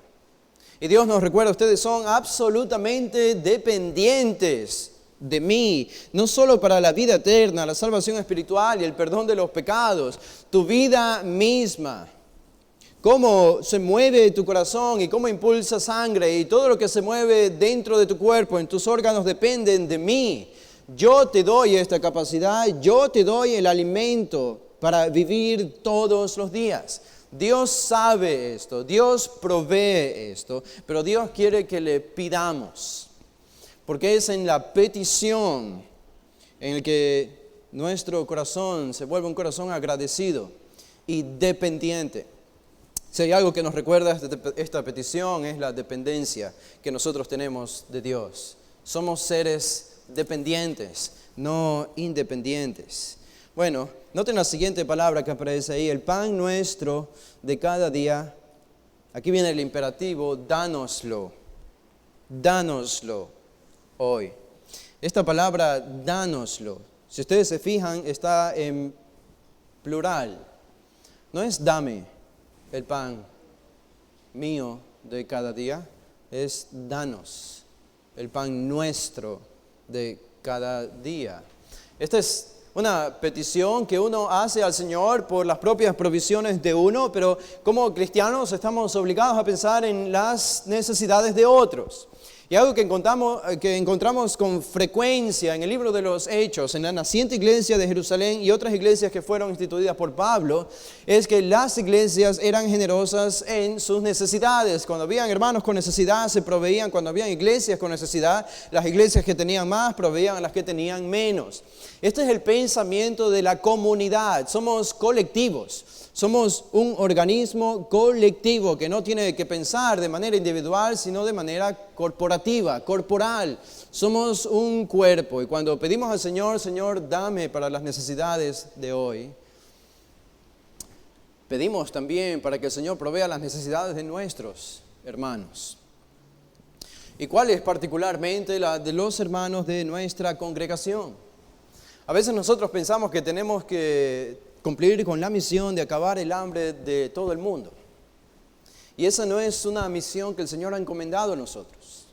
S3: Y Dios nos recuerda, ustedes son absolutamente dependientes de mí, no solo para la vida eterna, la salvación espiritual y el perdón de los pecados, tu vida misma. Cómo se mueve tu corazón y cómo impulsa sangre y todo lo que se mueve dentro de tu cuerpo, en tus órganos, dependen de mí. Yo te doy esta capacidad, yo te doy el alimento para vivir todos los días. Dios sabe esto, Dios provee esto, pero Dios quiere que le pidamos, porque es en la petición en el que nuestro corazón se vuelve un corazón agradecido y dependiente. Si hay algo que nos recuerda esta petición es la dependencia que nosotros tenemos de Dios. Somos seres dependientes, no independientes. Bueno, noten la siguiente palabra que aparece ahí, el pan nuestro de cada día. Aquí viene el imperativo, dánoslo hoy. Esta palabra, dánoslo, si ustedes se fijan, está en plural. No es dame el pan mío de cada día, es danos el pan nuestro de cada día. Esta es una petición que uno hace al Señor por las propias provisiones de uno, pero como cristianos estamos obligados a pensar en las necesidades de otros. Y algo que encontramos con frecuencia en el libro de los Hechos, en la naciente iglesia de Jerusalén y otras iglesias que fueron instituidas por Pablo, es que las iglesias eran generosas en sus necesidades. Cuando habían hermanos con necesidad, se proveían. Cuando habían iglesias con necesidad, las iglesias que tenían más proveían a las que tenían menos. Este es el pensamiento de la comunidad. Somos colectivos. Somos un organismo colectivo que no tiene que pensar de manera individual, sino de manera corporativa, corporal. Somos un cuerpo y cuando pedimos al Señor, Señor, dame para las necesidades de hoy, pedimos también para que el Señor provea las necesidades de nuestros hermanos. ¿Y cuál es particularmente la de los hermanos de nuestra congregación? A veces nosotros pensamos que tenemos que cumplir con la misión de acabar el hambre de todo el mundo. Y esa no es una misión que el Señor ha encomendado a nosotros.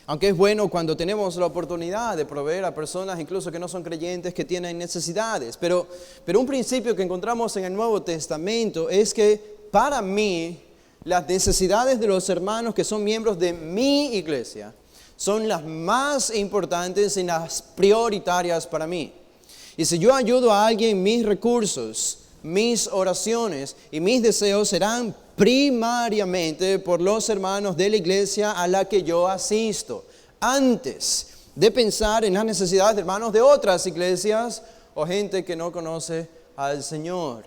S3: Aunque es bueno cuando tenemos la oportunidad de proveer a personas incluso que no son creyentes, que tienen necesidades. Pero un principio que encontramos en el Nuevo Testamento es que para mí las necesidades de los hermanos que son miembros de mi iglesia son las más importantes y las prioritarias para mí. Y si yo ayudo a alguien, mis recursos, mis oraciones y mis deseos serán primariamente por los hermanos de la iglesia a la que yo asisto, antes de pensar en las necesidades de hermanos de otras iglesias o gente que no conoce al Señor.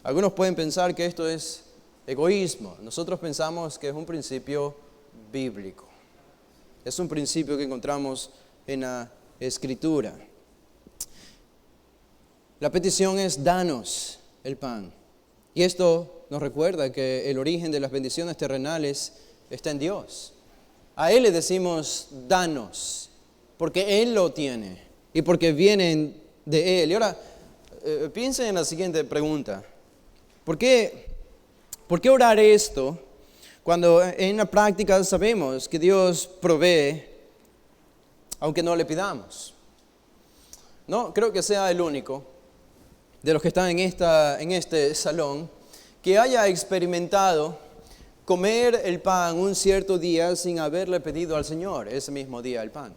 S3: Algunos pueden pensar que esto es egoísmo. Nosotros pensamos que es un principio bíblico. Es un principio que encontramos en la Escritura. La petición es danos el pan Y esto nos recuerda que el origen de las bendiciones terrenales está en Dios. A Él le decimos, danos, porque Él lo tiene y porque vienen de Él. Y ahora, piensen en la siguiente pregunta. ¿Por qué orar esto cuando en la práctica sabemos que Dios provee aunque no le pidamos? No creo que sea el único de los que están en este salón que haya experimentado comer el pan un cierto día sin haberle pedido al Señor ese mismo día el pan.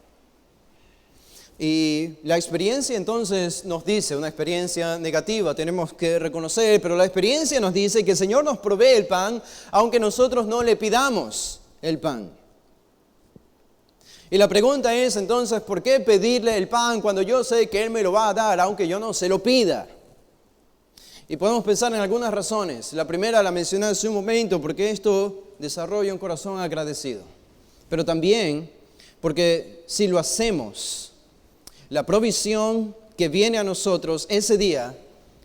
S3: Y la experiencia entonces nos dice, una experiencia negativa, tenemos que reconocer, pero la experiencia nos dice que el Señor nos provee el pan aunque nosotros no le pidamos el pan. Y la pregunta es entonces, ¿por qué pedirle el pan cuando yo sé que Él me lo va a dar aunque yo no se lo pida? Y podemos pensar en algunas razones. La primera la mencioné hace un momento, porque esto desarrolla un corazón agradecido. Pero también porque si lo hacemos, la provisión que viene a nosotros ese día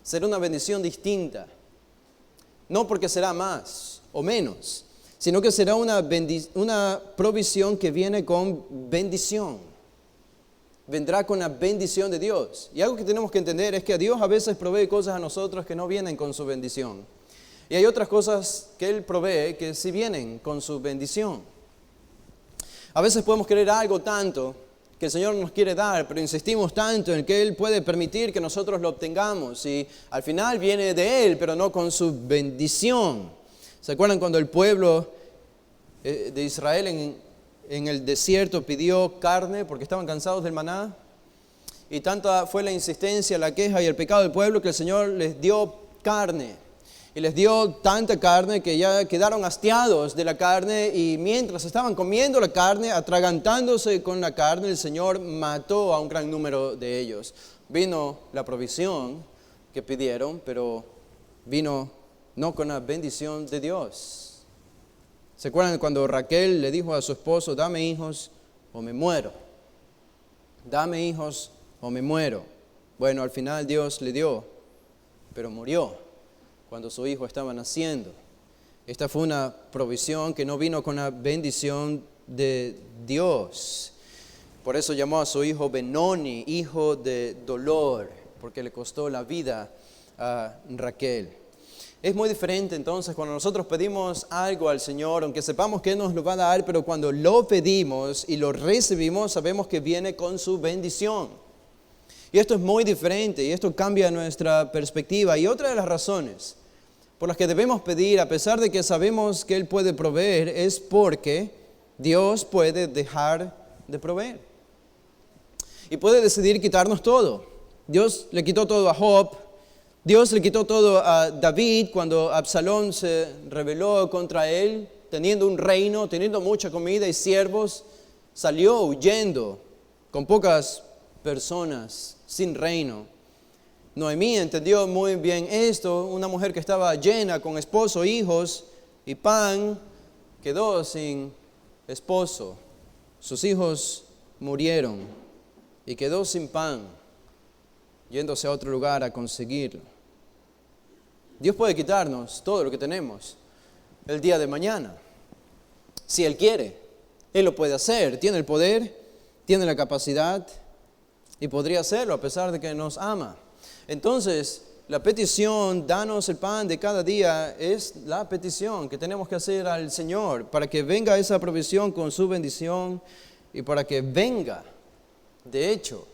S3: será una bendición distinta. No porque será más o menos, sino que será una provisión que viene con bendición. Vendrá con la bendición de Dios. Y algo que tenemos que entender es que Dios a veces provee cosas a nosotros que no vienen con su bendición. Y hay otras cosas que Él provee que sí vienen con su bendición. A veces podemos querer algo tanto que el Señor nos quiere dar, pero insistimos tanto en que Él puede permitir que nosotros lo obtengamos. Y al final viene de Él, pero no con su bendición. ¿Se acuerdan cuando el pueblo de Israel en el desierto pidió carne porque estaban cansados del maná? Y tanta fue la insistencia, la queja y el pecado del pueblo que el Señor les dio carne. Y les dio tanta carne que ya quedaron hastiados de la carne, y mientras estaban comiendo la carne, atragantándose con la carne, el Señor mató a un gran número de ellos. Vino la provisión que pidieron, pero vino no con la bendición de Dios. ¿Se acuerdan cuando Raquel le dijo a su esposo, dame hijos o me muero? Dame hijos o me muero. Bueno, al final Dios le dio, pero murió cuando su hijo estaba naciendo. Esta fue una provisión que no vino con la bendición de Dios. Por eso llamó a su hijo Benoni, hijo de dolor, porque le costó la vida a Raquel. Es muy diferente entonces cuando nosotros pedimos algo al Señor, aunque sepamos que Él nos lo va a dar, pero cuando lo pedimos y lo recibimos, sabemos que viene con su bendición. Y esto es muy diferente, y esto cambia nuestra perspectiva. Y otra de las razones por las que debemos pedir, a pesar de que sabemos que Él puede proveer, es porque Dios puede dejar de proveer. Y puede decidir quitarnos todo. Dios le quitó todo a Job. Dios le quitó todo a David cuando Absalón se rebeló contra él, teniendo un reino, teniendo mucha comida y siervos, salió huyendo con pocas personas, sin reino. Noemí entendió muy bien esto, una mujer que estaba llena con esposo, hijos y pan, quedó sin esposo. Sus hijos murieron y quedó sin pan, yéndose a otro lugar a conseguirlo. Dios puede quitarnos todo lo que tenemos el día de mañana, si Él quiere. Él lo puede hacer, tiene el poder, tiene la capacidad y podría hacerlo a pesar de que nos ama. Entonces, la petición, danos el pan de cada día, es la petición que tenemos que hacer al Señor para que venga esa provisión con su bendición y para que venga, de hecho,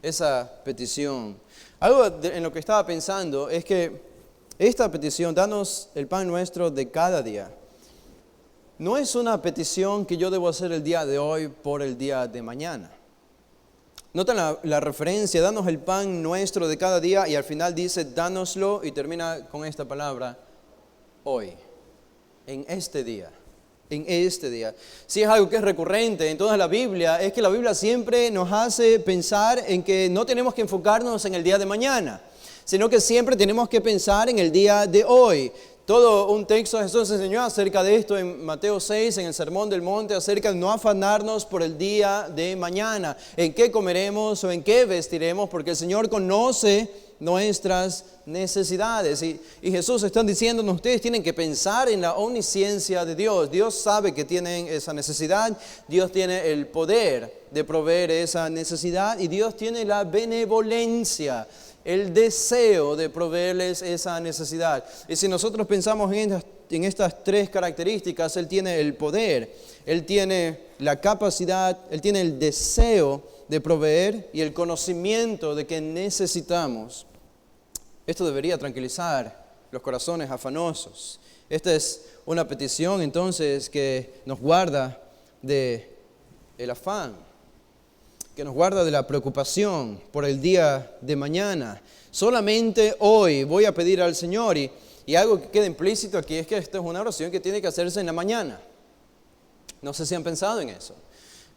S3: esa petición. Algo en lo que estaba pensando es que esta petición, danos el pan nuestro de cada día, no es una petición que yo debo hacer el día de hoy por el día de mañana. Notan la referencia, danos el pan nuestro de cada día, y al final dice, dánoslo, y termina con esta palabra, hoy, en este día. En este día. Si es algo que es recurrente en toda la Biblia, es que la Biblia siempre nos hace pensar en que no tenemos que enfocarnos en el día de mañana, sino que siempre tenemos que pensar en el día de hoy. Todo un texto Jesús enseñó acerca de esto en Mateo 6, en el Sermón del Monte, acerca de no afanarnos por el día de mañana, en qué comeremos o en qué vestiremos, porque el Señor conoce nuestras necesidades. Y Jesús está diciéndonos, ustedes tienen que pensar en la omnisciencia de Dios. Dios sabe que tienen esa necesidad, Dios tiene el poder de proveer esa necesidad y Dios tiene la benevolencia, el deseo de proveerles esa necesidad. Y si nosotros pensamos en estas tres características, Él tiene el poder, Él tiene la capacidad, Él tiene el deseo de proveer y el conocimiento de que necesitamos. Esto debería tranquilizar los corazones afanosos. Esta es una petición entonces que nos guarda del afán, que nos guarda de la preocupación por el día de mañana. Solamente hoy voy a pedir al Señor y algo que queda implícito aquí es que esta es una oración que tiene que hacerse en la mañana. No sé si han pensado en eso.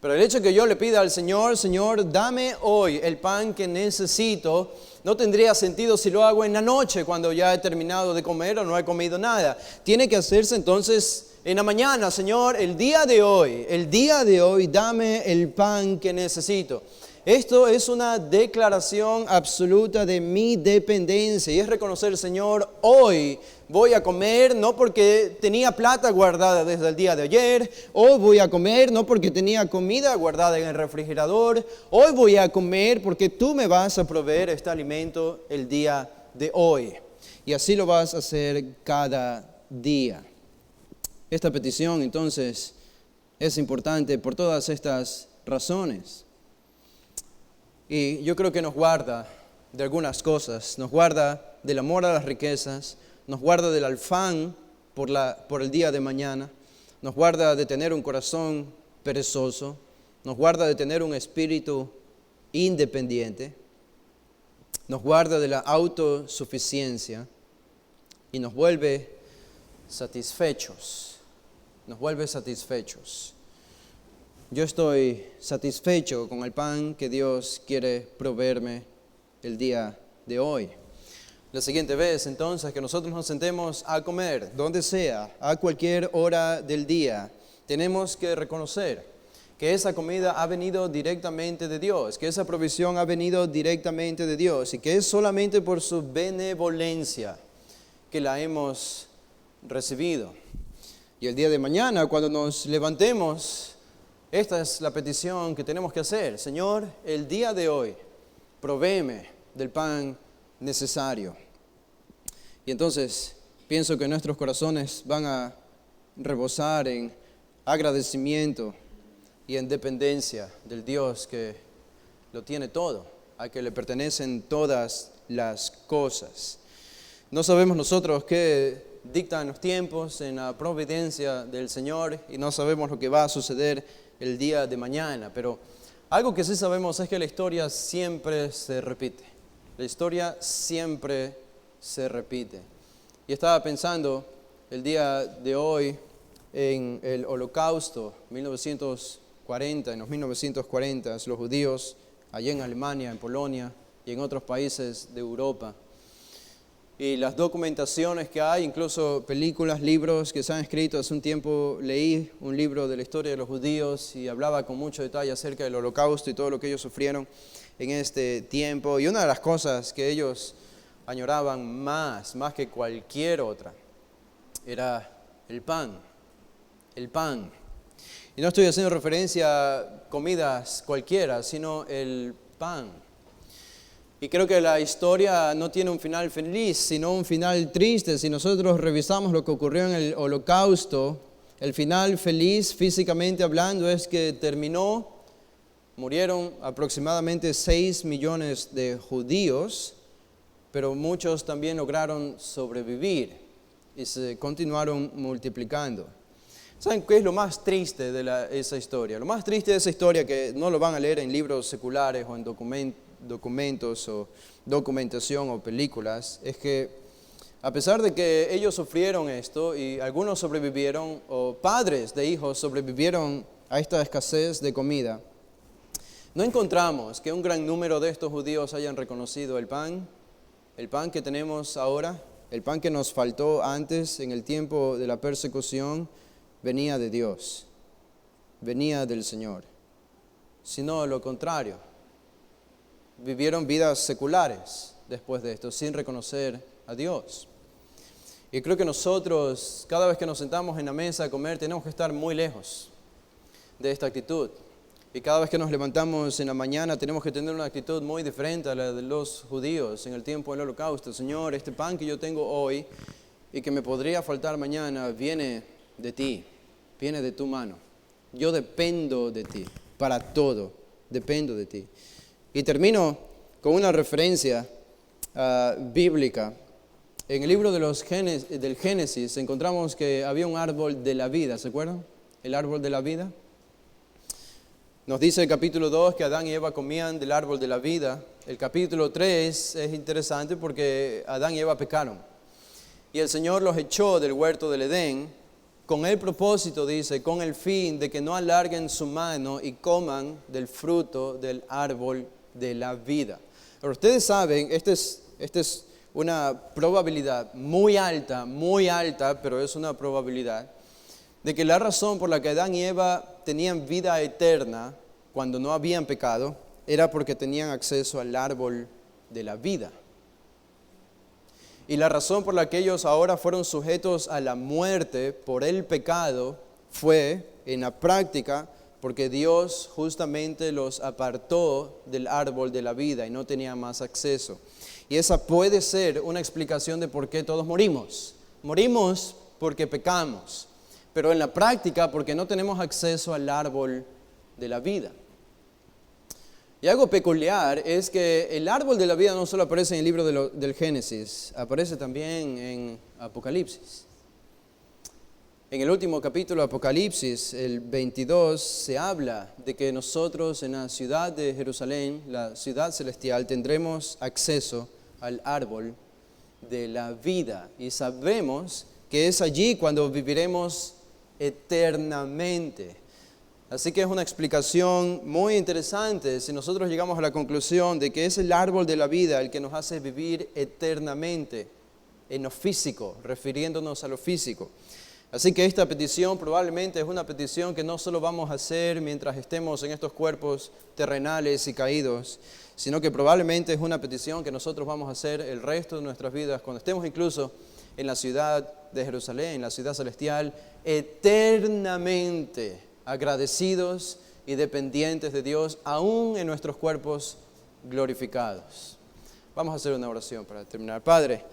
S3: Pero el hecho que yo le pida al Señor, Señor, dame hoy el pan que necesito, no tendría sentido si lo hago en la noche cuando ya he terminado de comer o no he comido nada. Tiene que hacerse entonces en la mañana, Señor, el día de hoy, dame el pan que necesito. Esto es una declaración absoluta de mi dependencia y es reconocer, Señor, hoy voy a comer no porque tenía plata guardada desde el día de ayer, hoy voy a comer no porque tenía comida guardada en el refrigerador, hoy voy a comer porque tú me vas a proveer este alimento el día de hoy. Y así lo vas a hacer cada día. Esta petición entonces es importante por todas estas razones. Y yo creo que nos guarda de algunas cosas, nos guarda del amor a las riquezas, nos guarda del afán por el día de mañana, nos guarda de tener un corazón perezoso, nos guarda de tener un espíritu independiente, nos guarda de la autosuficiencia y nos vuelve satisfechos, Yo estoy satisfecho con el pan que Dios quiere proveerme el día de hoy. La siguiente vez, entonces, que nosotros nos sentemos a comer, donde sea, a cualquier hora del día, tenemos que reconocer que esa comida ha venido directamente de Dios, que esa provisión ha venido directamente de Dios y que es solamente por su benevolencia que la hemos recibido. Y el día de mañana, cuando nos levantemos, esta es la petición que tenemos que hacer. Señor, el día de hoy, provéeme del pan necesario. Y entonces pienso que nuestros corazones van a rebosar en agradecimiento y en dependencia del Dios que lo tiene todo, a que le pertenecen todas las cosas. No sabemos nosotros qué dictan los tiempos en la providencia del Señor y no sabemos lo que va a suceder el día de mañana, pero algo que sí sabemos es que la historia siempre se repite. La historia siempre se repite. Y estaba pensando el día de hoy en el Holocausto, en los 1940, los judíos allá en Alemania, en Polonia y en otros países de Europa. Y las documentaciones que hay, incluso películas, libros que se han escrito. Hace un tiempo leí un libro de la historia de los judíos y hablaba con mucho detalle acerca del Holocausto y todo lo que ellos sufrieron en este tiempo. Y una de las cosas que ellos añoraban más que cualquier otra, era el pan. El pan. Y no estoy haciendo referencia a comidas cualquiera, sino el pan. Y creo que la historia no tiene un final feliz, sino un final triste. Si nosotros revisamos lo que ocurrió en el Holocausto, el final feliz, físicamente hablando, es que murieron aproximadamente 6 millones de judíos, pero muchos también lograron sobrevivir y se continuaron multiplicando. ¿Saben qué es lo más triste de esa historia? Lo más triste de esa historia, que no lo van a leer en libros seculares o en documentos o documentación o películas, es que a pesar de que ellos sufrieron esto y algunos sobrevivieron, o padres de hijos sobrevivieron a esta escasez de comida, no encontramos que un gran número de estos judíos hayan reconocido el pan que tenemos ahora, el pan que nos faltó antes en el tiempo de la persecución, venía de Dios, venía del Señor, sino lo contrario. Vivieron vidas seculares, después de esto, sin reconocer a Dios. Y creo que nosotros, cada vez que nos sentamos en la mesa a comer, tenemos que estar muy lejos de esta actitud. Y cada vez que nos levantamos en la mañana, tenemos que tener una actitud muy diferente a la de los judíos en el tiempo del Holocausto. Señor, este pan que yo tengo hoy y que me podría faltar mañana, viene de ti, viene de tu mano. Yo dependo de ti, para todo, dependo de ti. Y termino con una referencia bíblica. En el libro del Génesis encontramos que había un árbol de la vida, ¿se acuerdan? El árbol de la vida. Nos dice el capítulo 2 que Adán y Eva comían del árbol de la vida. El capítulo 3 es interesante porque Adán y Eva pecaron. Y el Señor los echó del huerto del Edén con el propósito, dice, con el fin de que no alarguen su mano y coman del fruto del árbol de la vida. Pero ustedes saben, esta es una probabilidad muy alta, pero es una probabilidad de que la razón por la que Adán y Eva tenían vida eterna cuando no habían pecado era porque tenían acceso al árbol de la vida. Y la razón por la que ellos ahora fueron sujetos a la muerte por el pecado fue, en la práctica, porque Dios justamente los apartó del árbol de la vida y no tenían más acceso. Y esa puede ser una explicación de por qué todos morimos. Morimos porque pecamos, pero en la práctica porque no tenemos acceso al árbol de la vida. Y algo peculiar es que el árbol de la vida no solo aparece en el libro del Génesis, aparece también en Apocalipsis. En el último capítulo de Apocalipsis, el 22, se habla de que nosotros en la ciudad de Jerusalén, la ciudad celestial, tendremos acceso al árbol de la vida. Y sabemos que es allí cuando viviremos eternamente. Así que es una explicación muy interesante si nosotros llegamos a la conclusión de que es el árbol de la vida el que nos hace vivir eternamente en lo físico, refiriéndonos a lo físico. Así que esta petición probablemente es una petición que no solo vamos a hacer mientras estemos en estos cuerpos terrenales y caídos, sino que probablemente es una petición que nosotros vamos a hacer el resto de nuestras vidas, cuando estemos incluso en la ciudad de Jerusalén, en la ciudad celestial, eternamente agradecidos y dependientes de Dios, aún en nuestros cuerpos glorificados. Vamos a hacer una oración para terminar. Padre,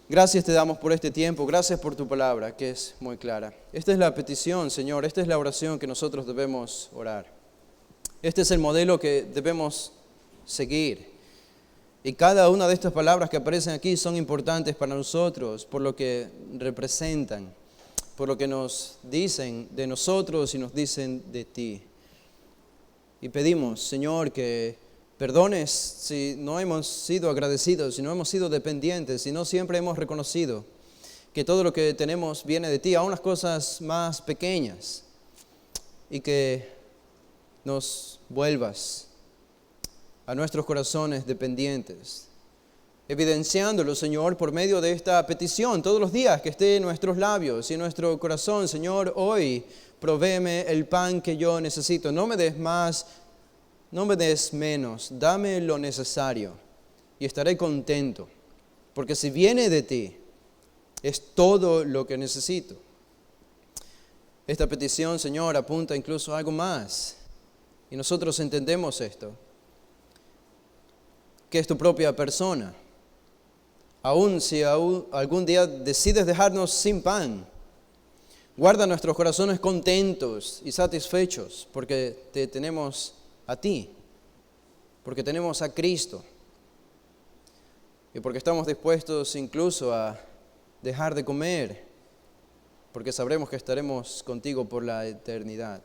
S3: gracias te damos por este tiempo, gracias por tu palabra, que es muy clara. Esta es la petición, Señor, esta es la oración que nosotros debemos orar. Este es el modelo que debemos seguir. Y cada una de estas palabras que aparecen aquí son importantes para nosotros, por lo que representan, por lo que nos dicen de nosotros y nos dicen de ti. Y pedimos, Señor, que perdones si no hemos sido agradecidos, si no hemos sido dependientes, si no siempre hemos reconocido que todo lo que tenemos viene de ti, aun las cosas más pequeñas, y que nos vuelvas a nuestros corazones dependientes, evidenciándolo, Señor, por medio de esta petición todos los días que esté en nuestros labios y en nuestro corazón. Señor, hoy provéeme el pan que yo necesito. No me des más, no me des menos, dame lo necesario y estaré contento, porque si viene de ti, es todo lo que necesito. Esta petición, Señor, apunta incluso a algo más, y nosotros entendemos esto, que es tu propia persona. Aún si algún día decides dejarnos sin pan, guarda nuestros corazones contentos y satisfechos porque te tenemos a ti, porque tenemos a Cristo y porque estamos dispuestos incluso a dejar de comer porque sabremos que estaremos contigo por la eternidad.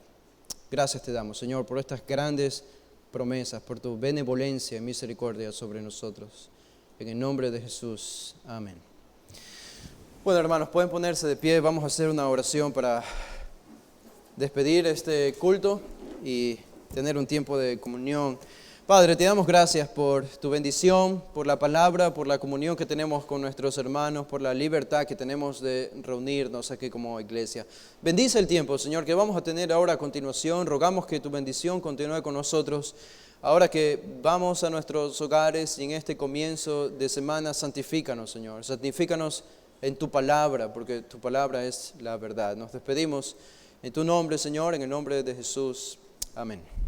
S3: Gracias te damos, Señor, por estas grandes promesas, por tu benevolencia y misericordia sobre nosotros. En el nombre de Jesús. Amén. Bueno, hermanos, pueden ponerse de pie. Vamos a hacer una oración para despedir este culto y tener un tiempo de comunión. Padre, te damos gracias por tu bendición, por la palabra, por la comunión que tenemos con nuestros hermanos, por la libertad que tenemos de reunirnos aquí como iglesia. Bendice el tiempo, Señor, que vamos a tener ahora a continuación. Rogamos que tu bendición continúe con nosotros. ahora que vamos a nuestros hogares y en este comienzo de semana, santifícanos, Señor. Santifícanos en tu palabra, porque tu palabra es la verdad. Nos despedimos en tu nombre, Señor, en el nombre de Jesús. Amén.